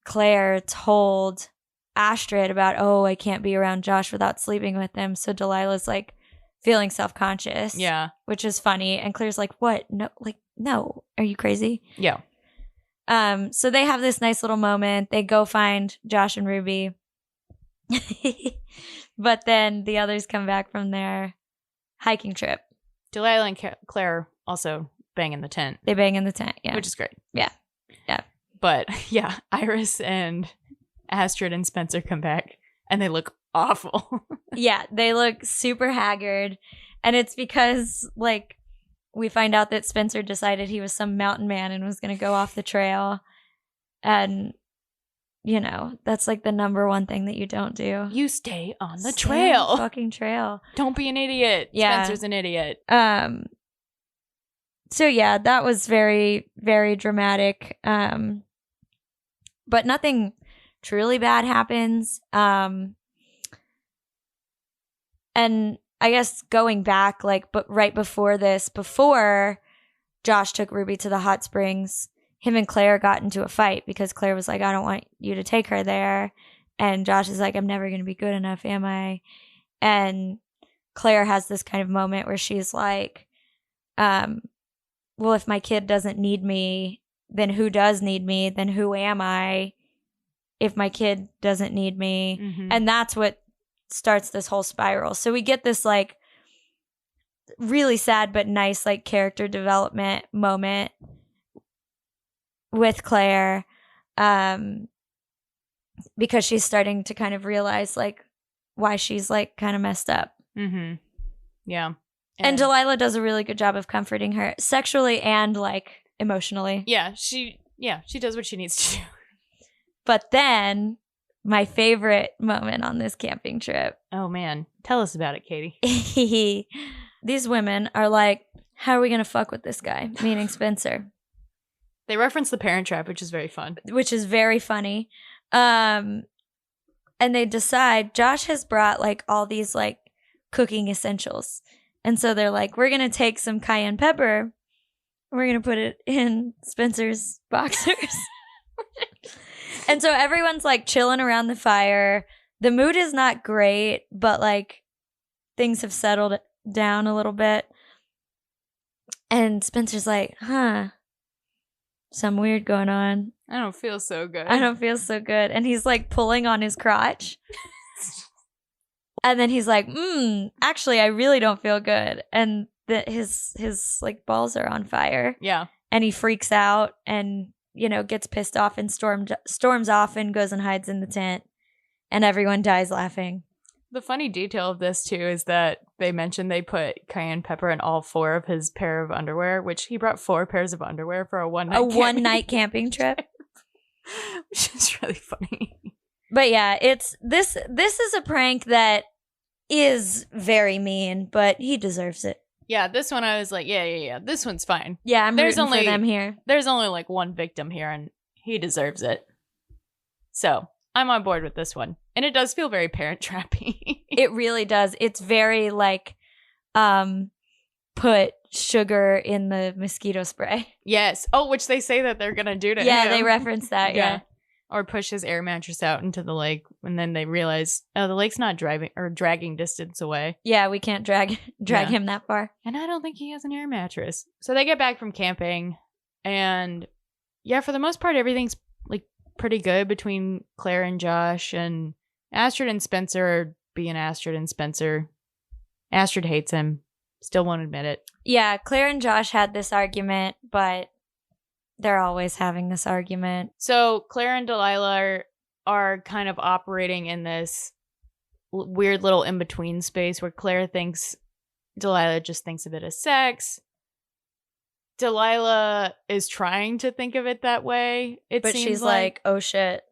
Claire told Astrid about, oh, I can't be around Josh without sleeping with him. So Delilah's like feeling self-conscious. Yeah. Which is funny. And Claire's like, what? No. Are you crazy? Yeah. So they have this nice little moment. They go find Josh and Ruby. But then the others come back from their hiking trip. Delilah and Claire also bang in the tent. They bang in the tent, yeah. Which is great. Yeah. But yeah, Iris and Astrid and Spencer come back and they look awful. Yeah, they look super haggard. And it's because, like, we find out that Spencer decided he was some mountain man and was going to go off the trail. And, you know, that's like the number one thing that you don't do. You stay on the Stay trail. on the fucking trail. Don't be an idiot. Yeah. Spencer's an idiot. So yeah, that was very, very dramatic. But nothing truly bad happens. And I guess going back, like, but right before this, before Josh took Ruby to the hot springs, him and Claire got into a fight because Claire was like, I don't want you to take her there. And Josh is like, I'm never going to be good enough, am I? And Claire has this kind of moment where she's like, well, if my kid doesn't need me, then who does need me? Then who am I if my kid doesn't need me? Mm-hmm. And that's what starts this whole spiral. So we get this like really sad but nice like character development moment with Claire, because she's starting to kind of realize like why she's like kind of messed up. Mm-hmm. Yeah. And Delilah does a really good job of comforting her sexually and like emotionally. Yeah, she does what she needs to do. But then my favorite moment on this camping trip. Oh man, tell us about it, Katie. These women are like, how are we going to fuck with this guy? Meaning Spencer. They reference the Parent Trap, which is very fun. Which is very funny. And they decide, Josh has brought like all these like cooking essentials. And so they're like, we're going to take some cayenne pepper and we're going to put it in Spencer's boxers. And so everyone's like chilling around the fire. The mood is not great, but like things have settled down a little bit. And Spencer's like, something weird going on. I don't feel so good. And he's like pulling on his crotch. And then he's like, actually, I really don't feel good. And his like balls are on fire. Yeah. And he freaks out and, you know, gets pissed off and storms off and goes and hides in the tent. And everyone dies laughing. The funny detail of this, too, is that they mentioned they put cayenne pepper in all 4 of his pair of underwear, which he brought 4 pairs of underwear for a one-night camping trip. Which is really funny. But yeah, this is a prank that is very mean, but he deserves it. Yeah, this one I was like, yeah, this one's fine. Yeah, I'm rooting for them here. There's only like one victim here, and he deserves it. So I'm on board with this one. And it does feel very Parent Trappy. It really does. It's very like put sugar in the mosquito spray. Yes. Oh, which they say that they're going to do to him. Yeah, they reference that, yeah. Or push his air mattress out into the lake, and then they realize, oh, the lake's not dragging distance away. Yeah, we can't drag him that far. And I don't think he has an air mattress. So they get back from camping, and yeah, for the most part, everything's like pretty good between Claire and Josh, and Astrid and Spencer are being Astrid and Spencer. Astrid hates him. Still won't admit it. Yeah, Claire and Josh had this argument, but they're always having this argument. So Claire and Delilah are kind of operating in this weird little in-between space where Claire thinks Delilah just thinks of it as sex. Delilah is trying to think of it that way. But she's like, oh shit,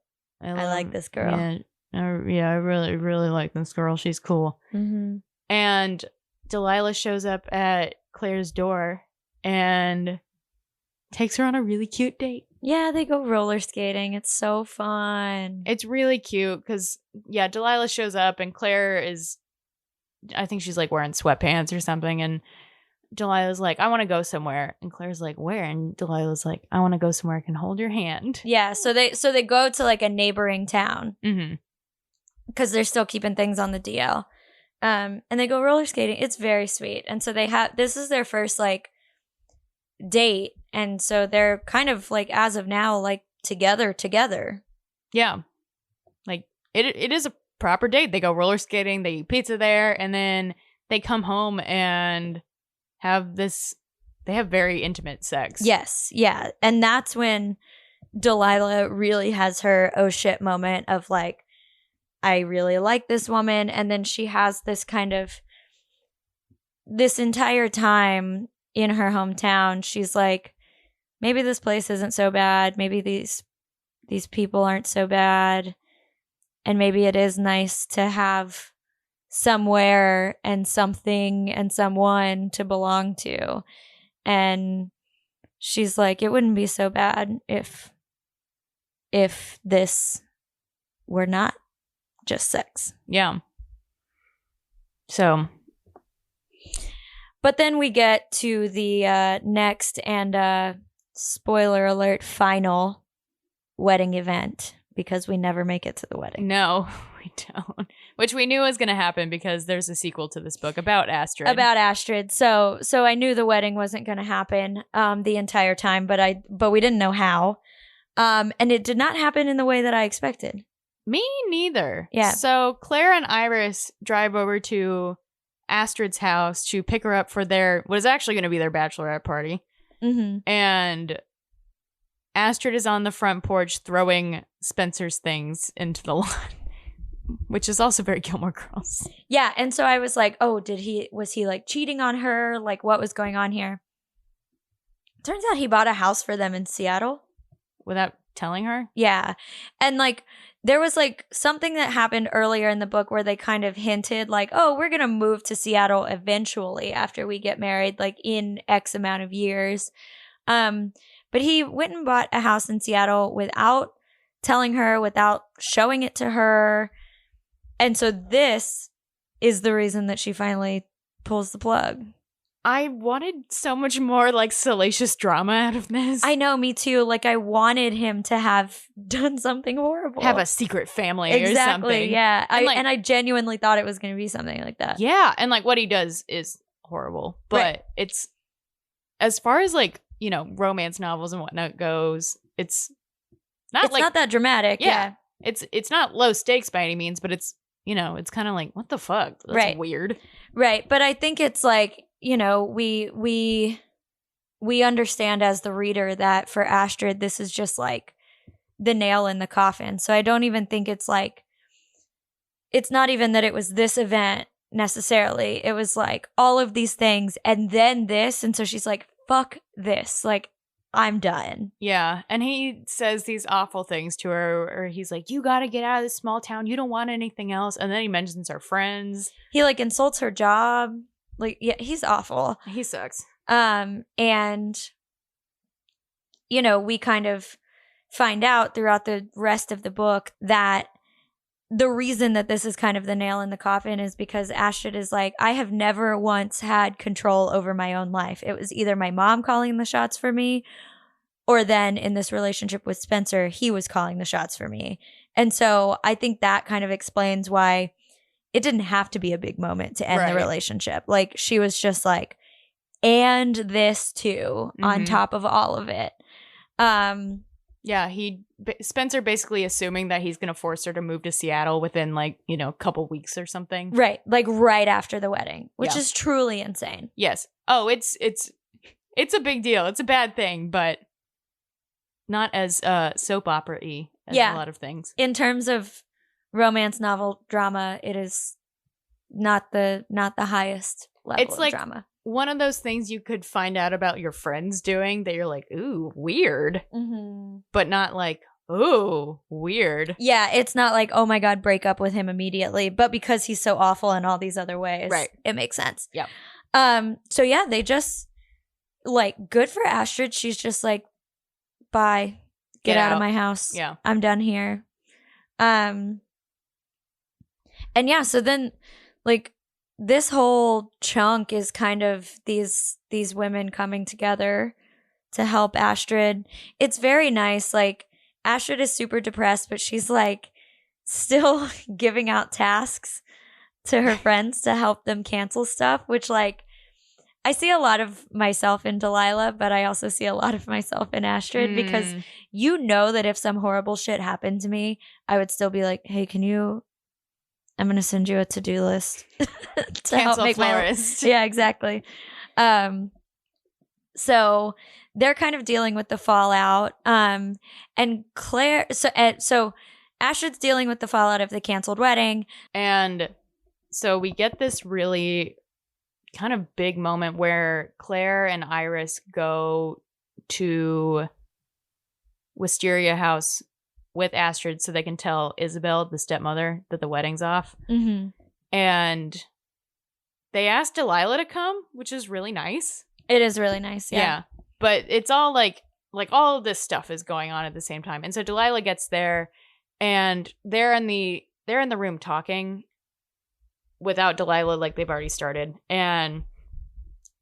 I like this girl. Yeah, I really, really like this girl. She's cool. Mm-hmm. And Delilah shows up at Claire's door and takes her on a really cute date. Yeah, they go roller skating. It's so fun. It's really cute because, yeah, Delilah shows up and Claire is, I think she's like wearing sweatpants or something. And Delilah's like, I want to go somewhere. And Claire's like, where? And Delilah's like, I want to go somewhere I can hold your hand. Yeah, so they go to like a neighboring town Mm-hmm. because they're still keeping things on the DL. And they go roller skating. It's very sweet. And so this is their first like date. And so they're kind of like, as of now, like together. Yeah. Like it is a proper date. They go roller skating, they eat pizza there, and then they come home and they have very intimate sex. Yes. Yeah. And that's when Delilah really has her oh shit moment of like, I really like this woman. And then she has this entire time in her hometown, she's like, maybe this place isn't so bad. Maybe these people aren't so bad. And maybe it is nice to have somewhere and something and someone to belong to. And she's like, it wouldn't be so bad if this were not just sex. Yeah. So. But then we get to the next and spoiler alert, final wedding event because we never make it to the wedding. No, we don't. Which we knew was going to happen because there's a sequel to this book about Astrid. So I knew the wedding wasn't going to happen the entire time, but we didn't know how. And it did not happen in the way that I expected. Me neither. Yeah. So Claire and Iris drive over to Astrid's house to pick her up for what is actually going to be their bachelorette party. Mm-hmm. And Astrid is on the front porch throwing Spencer's things into the lawn, which is also very Gilmore Girls. Yeah, and so I was like, oh, was he like cheating on her? Like, what was going on here? Turns out he bought a house for them in Seattle. Without telling her? Yeah. And like, there was like something that happened earlier in the book where they kind of hinted like, oh, we're going to move to Seattle eventually after we get married, like in X amount of years. But he went and bought a house in Seattle without telling her, without showing it to her. And so this is the reason that she finally pulls the plug. I wanted so much more like salacious drama out of this. I know, me too. Like I wanted him to have done something horrible. Have a secret family or something. Exactly, yeah. And I genuinely thought it was going to be something like that. Yeah, and like what he does is horrible. But right. It's, as far as like, you know, romance novels and whatnot goes, it's not that dramatic. Yeah. It's not low stakes by any means, but it's, you know, it's kind of like, what the fuck? That's weird. Right. But I think it's like, you know, we understand as the reader that for Astrid, this is just like the nail in the coffin. So I don't even think it's it's not even that it was this event necessarily. It was like all of these things and then this. And so she's like, fuck this. Like, I'm done. Yeah. And he says these awful things to her, or he's like, you got to get out of this small town. You don't want anything else. And then he mentions her friends. He like insults her job. Like, yeah, he's awful. He sucks. And, you know, we kind of find out throughout the rest of the book that the reason that this is kind of the nail in the coffin is because Astrid is like, I have never once had control over my own life. It was either my mom calling the shots for me, or then in this relationship with Spencer, he was calling the shots for me. And so I think that kind of explains why it didn't have to be a big moment to end the relationship. Like, she was just like, and this too, on top of all of it. Yeah, Spencer basically assuming that he's going to force her to move to Seattle within like, you know, a couple weeks or something. Right. Like right after the wedding, which is truly insane. Yes. Oh, it's a big deal. It's a bad thing, but not as soap opera-y as a lot of things. In terms of romance novel drama, it is not the highest level of drama. One of those things you could find out about your friends doing that you're like, ooh, weird. But not like, ooh, weird. Yeah, it's not like, oh my God, break up with him immediately. But because he's so awful in all these other ways, it makes sense. Yeah. So yeah, they just, like, good for Astrid. She's just like, bye. Get out of my house. Yeah. I'm done here. And yeah, so then, like, this whole chunk is kind of these women coming together to help Astrid. It's very nice. Like, Astrid is super depressed, but she's like still giving out tasks to her friends to help them cancel stuff, which, like, I see a lot of myself in Delilah, but I also see a lot of myself in Astrid because you know that if some horrible shit happened to me, I would still be like, hey, I'm going to send you a to-do list to help make florist. Yeah, exactly. So they're kind of dealing with the fallout. And Claire, so Astrid's dealing with the fallout of the canceled wedding. And so we get this really kind of big moment where Claire and Iris go to Wisteria House with Astrid so they can tell Isabel, the stepmother, that the wedding's off. And they asked Delilah to come, which is really nice. It is really nice, yeah. But it's all like all of this stuff is going on at the same time. And so Delilah gets there and they're in the room talking without Delilah, like they've already started. And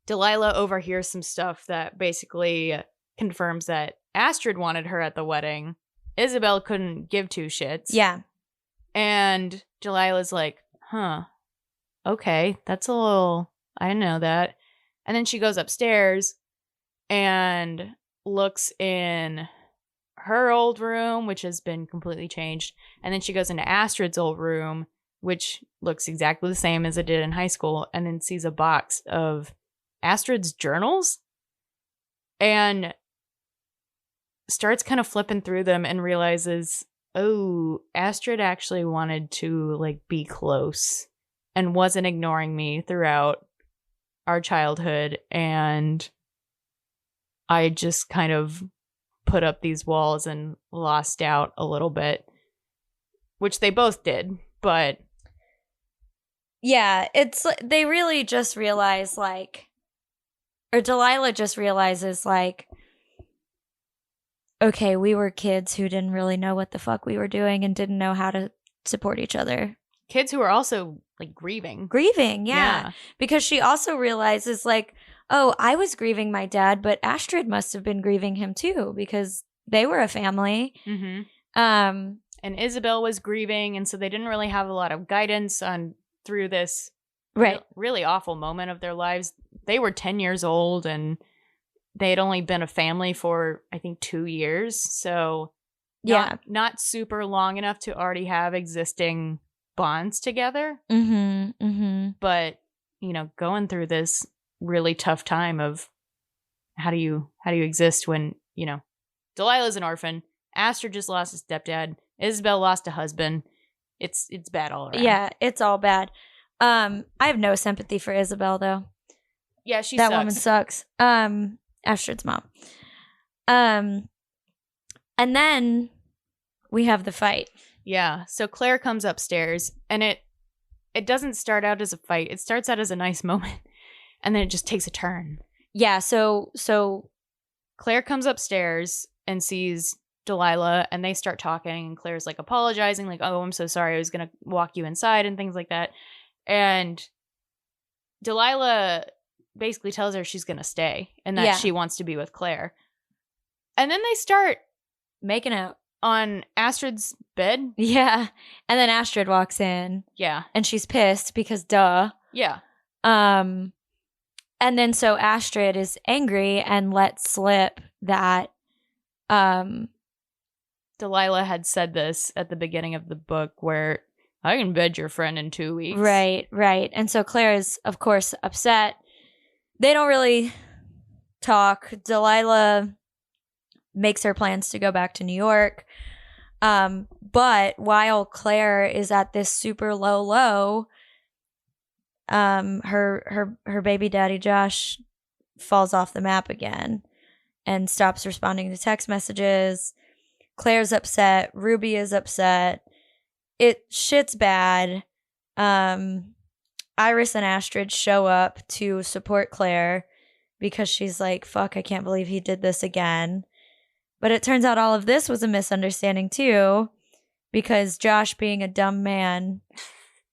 Delilah overhears some stuff that basically confirms that Astrid wanted her at the wedding. Isabel couldn't give two shits. Yeah. And Delilah's like, huh, okay, that's a little, I didn't know that. And then she goes upstairs and looks in her old room, which has been completely changed. And then she goes into Astrid's old room, which looks exactly the same as it did in high school, and then sees a box of Astrid's journals. And starts kind of flipping through them and realizes, oh, Astrid actually wanted to like be close and wasn't ignoring me throughout our childhood, and I just kind of put up these walls and lost out a little bit, which they both did. But yeah, it's they really just realize, like, or Delilah just realizes, like, okay, we were kids who didn't really know what the fuck we were doing and didn't know how to support each other. Kids who are also like grieving. Yeah. Because she also realizes, like, oh, I was grieving my dad, but Astrid must have been grieving him too because they were a family. And Isabel was grieving, and so they didn't really have a lot of guidance on through this really awful moment of their lives. They were 10 years old and they had only been a family for, I think, 2 years. So not super long enough to already have existing bonds together. But, you know, going through this really tough time of how do you exist when, you know, Delilah's an orphan. Astrid just lost a stepdad. Isabel lost a husband. It's bad all around. Yeah, it's all bad. I have no sympathy for Isabel though. Yeah, that sucks. Woman sucks. Astrid's mom. And then we have the fight. Yeah. So Claire comes upstairs, and it doesn't start out as a fight. It starts out as a nice moment, and then it just takes a turn. Yeah. So Claire comes upstairs and sees Delilah, and they start talking, and Claire's like apologizing, like, "Oh, I'm so sorry. I was gonna walk you inside," and things like that. And Delilah basically tells her she's gonna stay and that she wants to be with Claire. And then they start making out on Astrid's bed. Yeah. And then Astrid walks in. Yeah. And she's pissed because duh. Yeah. And then so Astrid is angry and lets slip that Delilah had said this at the beginning of the book where I can bed your friend in 2 weeks. Right. And so Claire is, of course, upset. They don't really talk. Delilah makes her plans to go back to New York. But while Claire is at this super low, her baby daddy Josh falls off the map again and stops responding to text messages. Claire's upset. Ruby is upset. Shit's bad. Iris and Astrid show up to support Claire because she's like, fuck, I can't believe he did this again. But it turns out all of this was a misunderstanding too, because Josh, being a dumb man,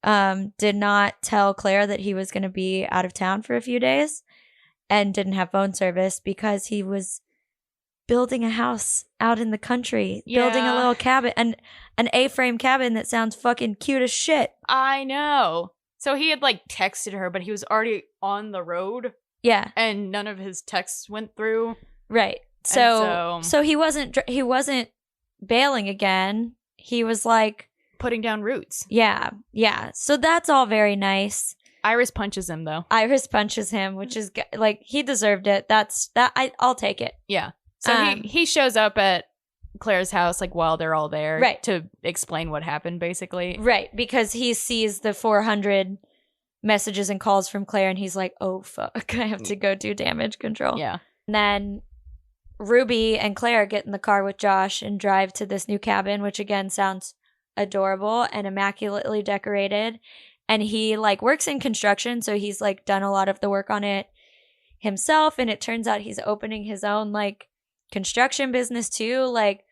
did not tell Claire that he was going to be out of town for a few days and didn't have phone service because he was building a house out in the country, building a little cabin, an A-frame cabin that sounds fucking cute as shit. I know. So he had like texted her, but he was already on the road. Yeah. And none of his texts went through. Right. So he wasn't bailing again. He was like putting down roots. Yeah. So that's all very nice. Iris punches him though. Iris punches him, which is like, he deserved it. I'll take it. Yeah. So he shows up at Claire's house like while they're all there, right, to explain what happened basically. Right, because he sees the 400 messages and calls from Claire and he's like, oh fuck, I have to go do damage control. Yeah. And then Ruby and Claire get in the car with Josh and drive to this new cabin, which again sounds adorable and immaculately decorated. And he like works in construction, so he's like done a lot of the work on it himself. And it turns out he's opening his own like construction business too. Like,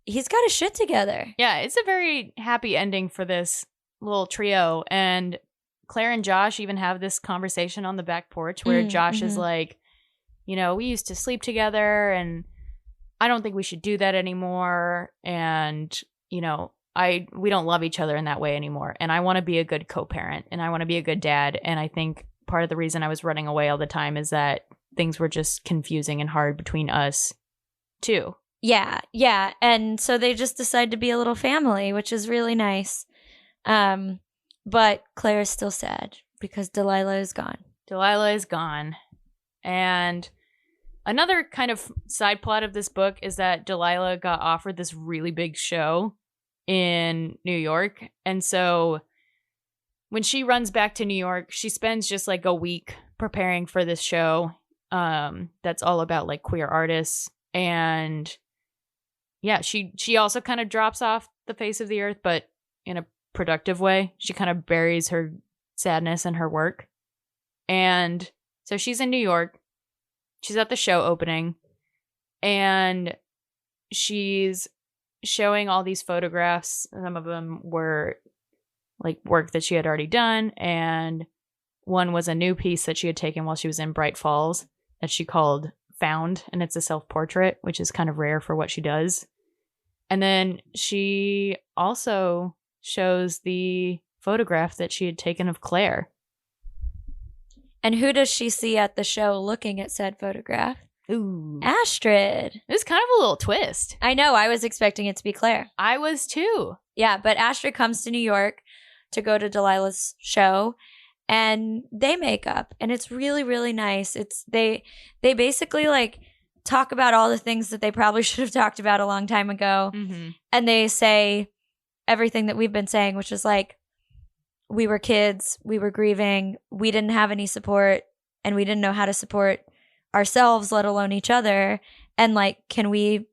he's got his shit together. Yeah, it's a very happy ending for this little trio. And Claire and Josh even have this conversation on the back porch where Josh is like, you know, we used to sleep together and I don't think we should do that anymore. And, you know, we don't love each other in that way anymore. And I want to be a good co-parent and I want to be a good dad. And I think part of the reason I was running away all the time is that things were just confusing and hard between us too. Yeah. And so they just decide to be a little family, which is really nice. But Claire is still sad because Delilah is gone. And another kind of side plot of this book is that Delilah got offered this really big show in New York. And so when she runs back to New York, she spends just like a week preparing for this show. That's all about like queer artists. And yeah, she also kind of drops off the face of the earth, but in a productive way. She kind of buries her sadness in her work. And so she's in New York. She's at the show opening and she's showing all these photographs. Some of them were like work that she had already done. And one was a new piece that she had taken while she was in Bright Falls that she called Found. And it's a self-portrait, which is kind of rare for what she does. And then she also shows the photograph that she had taken of Claire. And who does she see at the show looking at said photograph? Ooh. Astrid. It was kind of a little twist. I know. I was expecting it to be Claire. I was too. Yeah, but Astrid comes to New York to go to Delilah's show and they make up and it's really, really nice. They basically like talk about all the things that they probably should have talked about a long time ago. Mm-hmm. And they say, everything that we've been saying, which is like, we were kids, we were grieving, we didn't have any support, and we didn't know how to support ourselves, let alone each other. And like, can we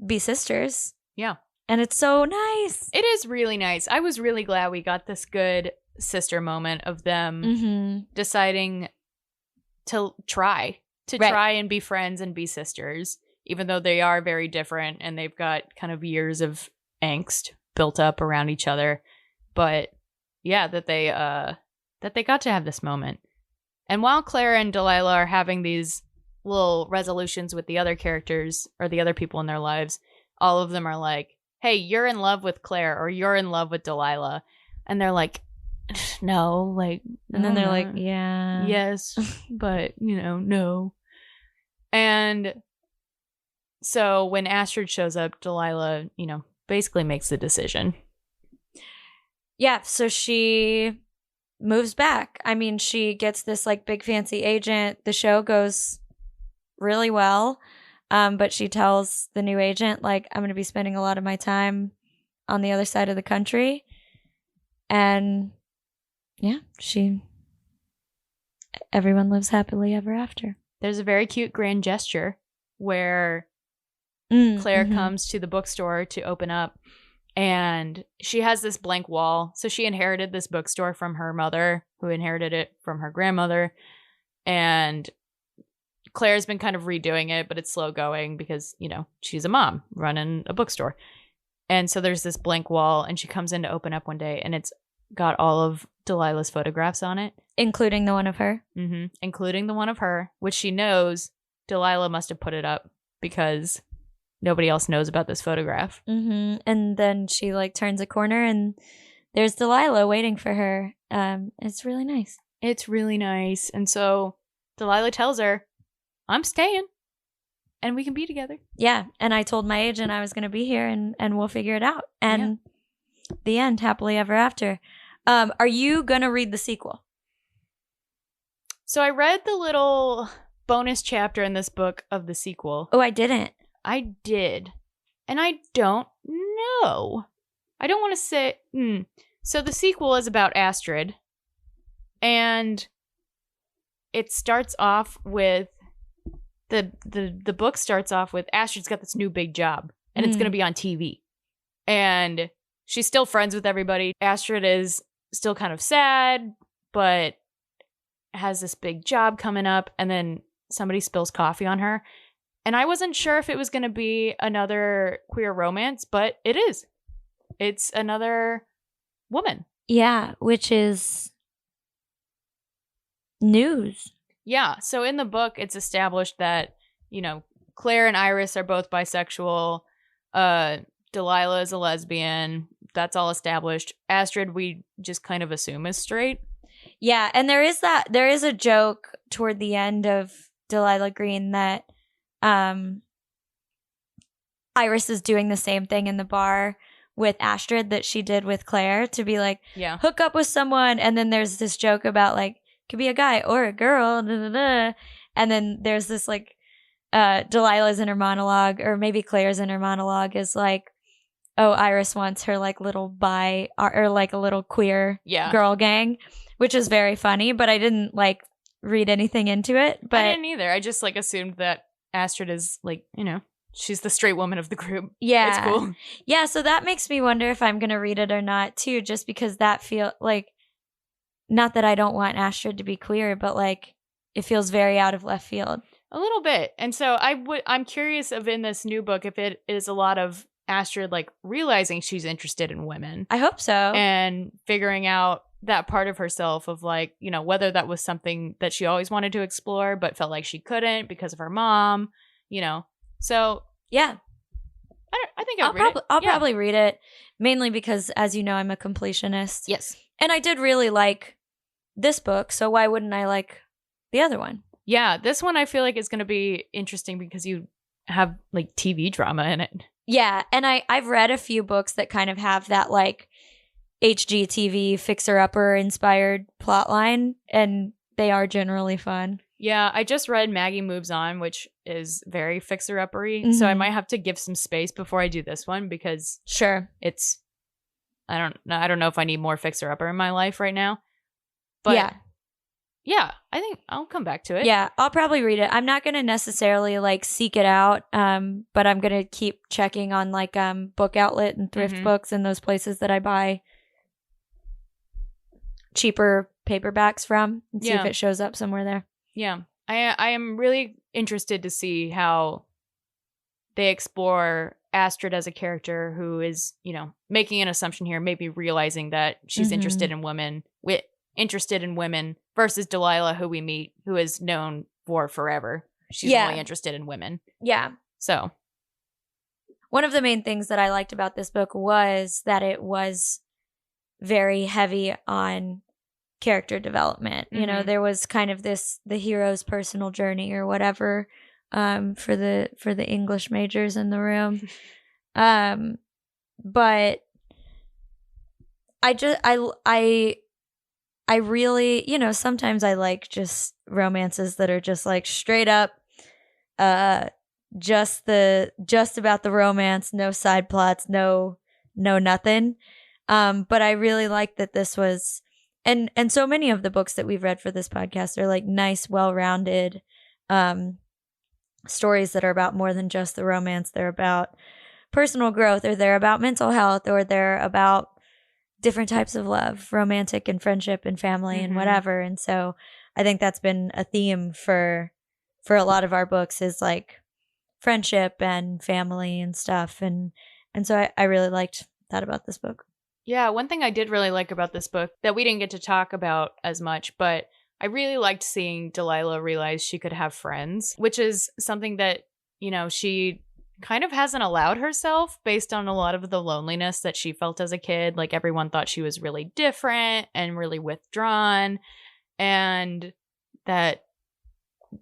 be sisters? Yeah. And it's so nice. It is really nice. I was really glad we got this good sister moment of them deciding to try and be friends and be sisters, even though they are very different and they've got kind of years of angst built up around each other. But yeah, that they got to have this moment. And while Claire and Delilah are having these little resolutions with the other characters or the other people in their lives, all of them are like, hey, you're in love with Claire or you're in love with Delilah. And they're like, no, like, and then they're like, yeah, yes, but no. And so when Astrid shows up, Delilah, basically makes the decision. Yeah, so she moves back. I mean, she gets this like big fancy agent. The show goes really well. But she tells the new agent, like, I'm going to be spending a lot of my time on the other side of the country. And yeah, everyone lives happily ever after. There's a very cute grand gesture where Claire comes to the bookstore to open up, and she has this blank wall. So she inherited this bookstore from her mother, who inherited it from her grandmother. And Claire's been kind of redoing it, but it's slow going because, she's a mom running a bookstore. And so there's this blank wall, and she comes in to open up one day, and it's got all of Delilah's photographs on it. Including the one of her. Including the one of her, which she knows Delilah must have put it up because nobody else knows about this photograph. And then she like turns a corner, and there's Delilah waiting for her. It's really nice. It's really nice. And so Delilah tells her, I'm staying and we can be together. Yeah. And I told my agent I was going to be here and we'll figure it out. And the end, happily ever after. Are you going to read the sequel? So I read the little bonus chapter in this book of the sequel. Oh, I didn't. I did. And I don't know. I don't want to say. So the sequel is about Astrid. And it starts off with the book starts off with Astrid's got this new big job, and it's going to be on TV. And she's still friends with everybody. Astrid is still kind of sad, but has this big job coming up, and then somebody spills coffee on her. And I wasn't sure if it was going to be another queer romance, but it is. It's another woman. Yeah, which is news. Yeah, so in the book, it's established that, Claire and Iris are both bisexual. Delilah is a lesbian. That's all established. Astrid, we just kind of assume is straight. Yeah, and there is a joke toward the end of Delilah Green that Iris is doing the same thing in the bar with Astrid that she did with Claire, to be like, hook up with someone. And then there's this joke about like, could be a guy or a girl, and then there's this like Delilah's inner monologue, or maybe Claire's inner monologue is like, oh, Iris wants her like little bi or like a little queer girl gang, which is very funny, but I didn't like read anything into it. But I didn't either. I just like assumed that Astrid is like, she's the straight woman of the group. Yeah, it's cool. Yeah, so that makes me wonder if I'm gonna read it or not too, just because that feel like, not that I don't want Astrid to be queer, but like it feels very out of left field. A little bit. And so I'm curious of in this new book if it is a lot of Astrid like realizing she's interested in women. I hope so. And figuring out that part of herself of like, whether that was something that she always wanted to explore but felt like she couldn't because of her mom, So yeah. I think I'll read it. I'll probably read it, mainly because, as you know, I'm a completionist. Yes. And I did really like this book, so why wouldn't I like the other one? Yeah, this one I feel like is going to be interesting because you have like TV drama in it. Yeah, and I've read a few books that kind of have that like HGTV fixer-upper inspired plotline, and they are generally fun. Yeah, I just read Maggie Moves On, which is very fixer-uppery, so I might have to give some space before I do this one because sure, it's I don't know if I need more Fixer Upper in my life right now. But yeah, I think I'll come back to it. Yeah, I'll probably read it. I'm not going to necessarily like seek it out, but I'm going to keep checking on like Book Outlet and thrift books and those places that I buy cheaper paperbacks from and see if it shows up somewhere there. Yeah. I am really interested to see how they explore Astrid as a character who is, you know, making an assumption here, maybe realizing that she's interested in women versus Delilah, who we meet, who is known for forever. She's only interested in women. Yeah. So one of the main things that I liked about this book was that it was very heavy on character development. You know, there was kind of the hero's personal journey or whatever for the English majors in the room. But I really, you know, sometimes I like just romances that are just like straight up just about the romance, no side plots, no nothing. But I really like that this was and so many of the books that we've read for this podcast are like nice, well-rounded stories that are about more than just the romance. They're about personal growth, or they're about mental health, or they're about different types of love, romantic and friendship and family and whatever. And so I think that's been a theme for a lot of our books, is like friendship and family and stuff. And so I really liked that about this book. Yeah, one thing I did really like about this book that we didn't get to talk about as much, but I really liked seeing Delilah realize she could have friends, which is something that, you know, she kind of hasn't allowed herself based on a lot of the loneliness that she felt as a kid. Like, everyone thought she was really different and really withdrawn, and that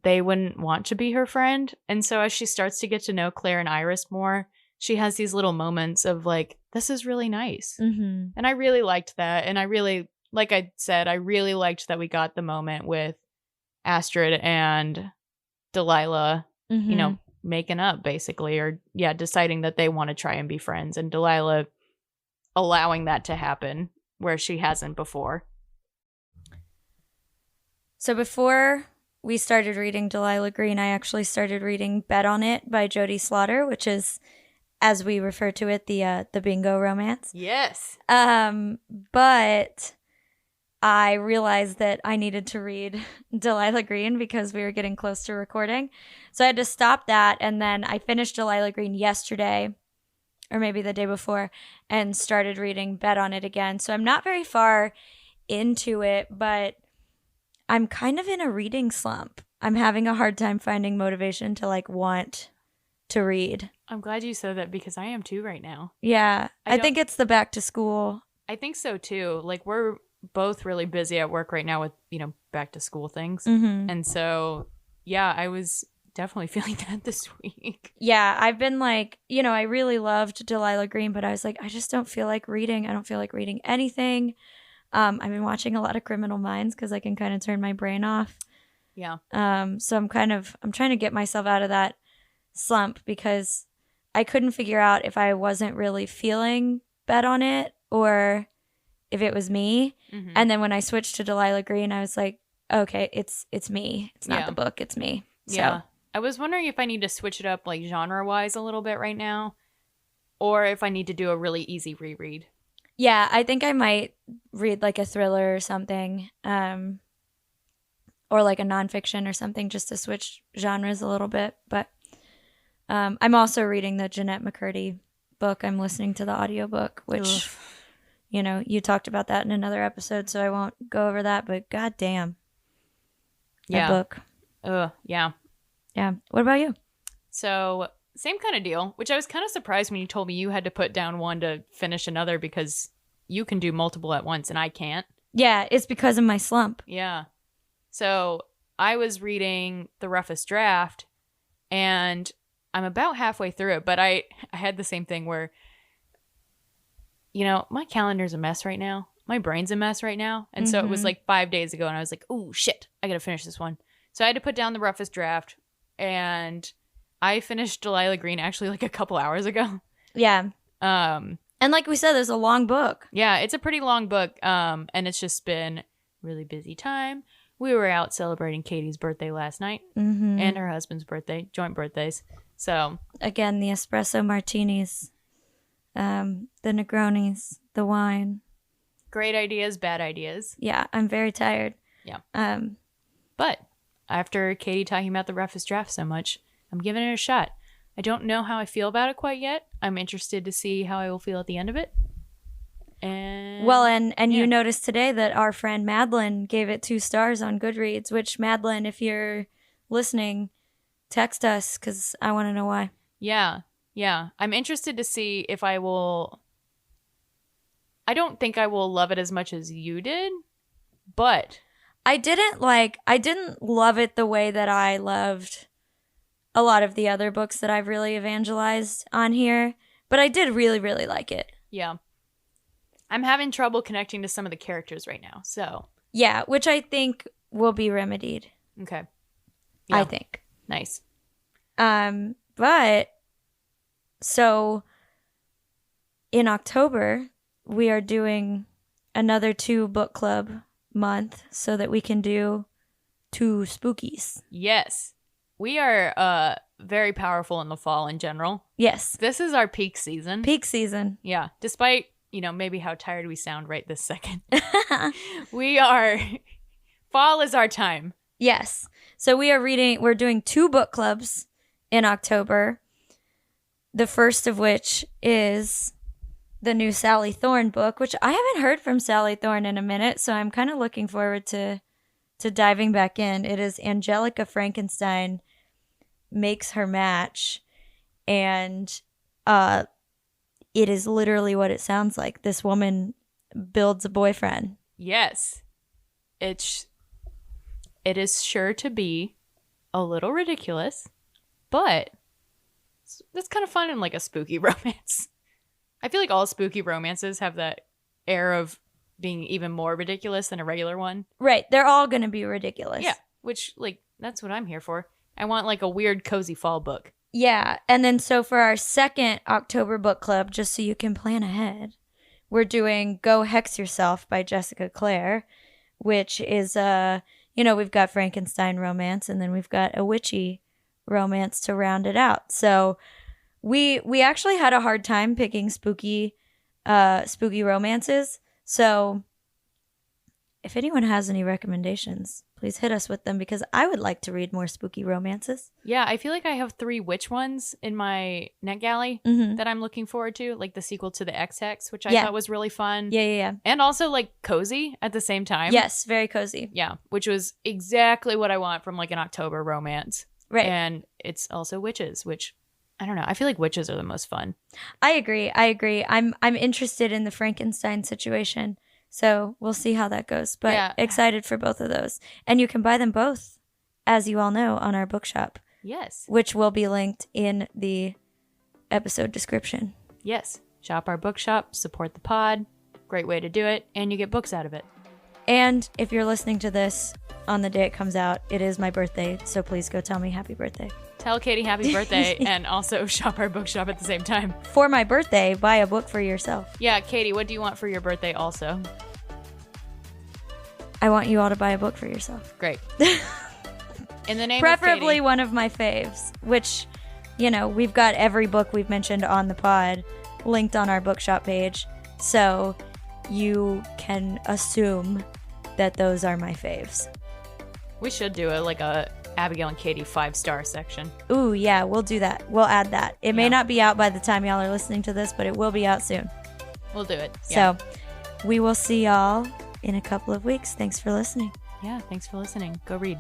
they wouldn't want to be her friend. And so as she starts to get to know Claire and Iris more, she has these little moments of like, this is really nice. And I really liked that. And I really, like I said, I really liked that we got the moment with Astrid and Delilah, you know, making up basically, or deciding that they want to try and be friends, and Delilah allowing that to happen where she hasn't before. So before we started reading Delilah Green, I actually started reading Bet on It by Jodie Slaughter, which is, as we refer to it, the bingo romance. Yes. But I realized that I needed to read Delilah Green because we were getting close to recording. So I had to stop that, and then I finished Delilah Green yesterday, or maybe the day before, and started reading Bet on It again. So I'm not very far into it, but I'm kind of in a reading slump. I'm having a hard time finding motivation to like want to read. I'm glad you said that, because I am too right now. Yeah. I think it's the back to school. I think so too. Like, we're both really busy at work right now with, you know, back to school things. And so, yeah, I was definitely feeling that this week. Yeah, I've been like, you know, I really loved Delilah Green, but I was like, I just don't feel like reading. I don't feel like reading anything. I've been watching a lot of Criminal Minds because I can kind of turn my brain off. Yeah. So I'm trying to get myself out of that slump, because I couldn't figure out if I wasn't really feeling Bet on It or if it was me. And then when I switched to Delilah Green, I was like, okay, it's me. It's not the book, it's me. So. Yeah. I was wondering if I need to switch it up like genre-wise a little bit right now, or if I need to do a really easy reread. Yeah, I think I might read like a thriller or something, or like a nonfiction or something, just to switch genres a little bit. But I'm also reading the Jeanette McCurdy book. I'm listening to the audiobook, which, you know, you talked about that in another episode, so I won't go over that, but goddamn. That book. Yeah. Yeah. What about you? So, same kind of deal, which I was kind of surprised when you told me you had to put down one to finish another, because you can do multiple at once and I can't. Yeah, it's because of my slump. Yeah. So, I was reading The Roughest Draft, and I'm about halfway through it, but I had the same thing where, you know, my calendar's a mess right now. My brain's a mess right now. And so it was like 5 days ago, and I was like, oh, shit, I got to finish this one. So I had to put down The Roughest Draft, and I finished Delilah Green actually like a couple hours ago. Yeah. And like we said, there's a long book. Yeah, it's a pretty long book. And it's just been really busy time. We were out celebrating Katie's birthday last night and her husband's birthday, joint birthdays. So again, the espresso martinis, the Negronis, the wine. Great ideas, bad ideas. Yeah, I'm very tired. Yeah. But after Katey talking about the roughest draft so much, I'm giving it a shot. I don't know how I feel about it quite yet. I'm interested to see how I will feel at the end of it. And you noticed today that our friend Madeline gave it 2 stars on Goodreads, which, Madeline, if you're listening, text us because I want to know why. Yeah. I'm interested to see if I will... I don't think I will love it as much as you did, but... I didn't love it the way that I loved a lot of the other books that I've really evangelized on here, but I did really, really like it. Yeah. I'm having trouble connecting to some of the characters right now, so. Yeah, which I think will be remedied. Okay. Yeah. I think. Nice. But, so, in October, we are doing another 2 book club month so that we can do 2 spookies. Yes. We are very powerful in the fall in general. Yes. This is our peak season. Peak season. Yeah. Despite, maybe how tired we sound right this second. We are... Fall is our time. Yes. So we're doing 2 book clubs in October. The first of which is the new Sally Thorne book, which I haven't heard from Sally Thorne in a minute, so I'm kind of looking forward to diving back in. It is Angelica Frankenstein Makes Her Match, and it is literally what it sounds like. This woman builds a boyfriend. Yes. It is sure to be a little ridiculous, but it's kind of fun in like a spooky romance. I feel like all spooky romances have that air of being even more ridiculous than a regular one. Right. They're all going to be ridiculous. Yeah. Which, that's what I'm here for. I want, a weird, cozy fall book. Yeah. And then so for our second October book club, just so you can plan ahead, we're doing Go Hex Yourself by Jessica Clare, which is, we've got Frankenstein romance, and then we've got a witchy romance to round it out. So we actually had a hard time picking spooky romances. So if anyone has any recommendations, please hit us with them because I would like to read more spooky romances. Yeah, I feel like I have 3 witch ones in my NetGalley that I'm looking forward to, like the sequel to the X-Hex, which I thought was really fun. Yeah. And also cozy at the same time. Yes, very cozy. Yeah, which was exactly what I want from an October romance. Right. And it's also witches, which I don't know. I feel like witches are the most fun. I agree. I'm interested in the Frankenstein situation. So we'll see how that goes. But excited for both of those. And you can buy them both, as you all know, on our Bookshop. Yes. Which will be linked in the episode description. Yes. Shop our Bookshop, support the pod. Great way to do it. And you get books out of it. And if you're listening to this on the day it comes out, it is my birthday. So please go tell me happy birthday. Tell Katey happy birthday and also shop our Bookshop at the same time. For my birthday, buy a book for yourself. Yeah, Katey, what do you want for your birthday also? I want you all to buy a book for yourself. Great. In the name Preferably of Katey. One of my faves, which, we've got every book we've mentioned on the pod linked on our Bookshop page. So you can assume that those are my faves. We should do a Abigail and Katey 5-star section. Ooh, yeah, we'll do that. We'll add that. It may not be out by the time y'all are listening to this, but it will be out soon. We'll do it. Yeah. So we will see y'all in a couple of weeks. Thanks for listening. Yeah, thanks for listening. Go read.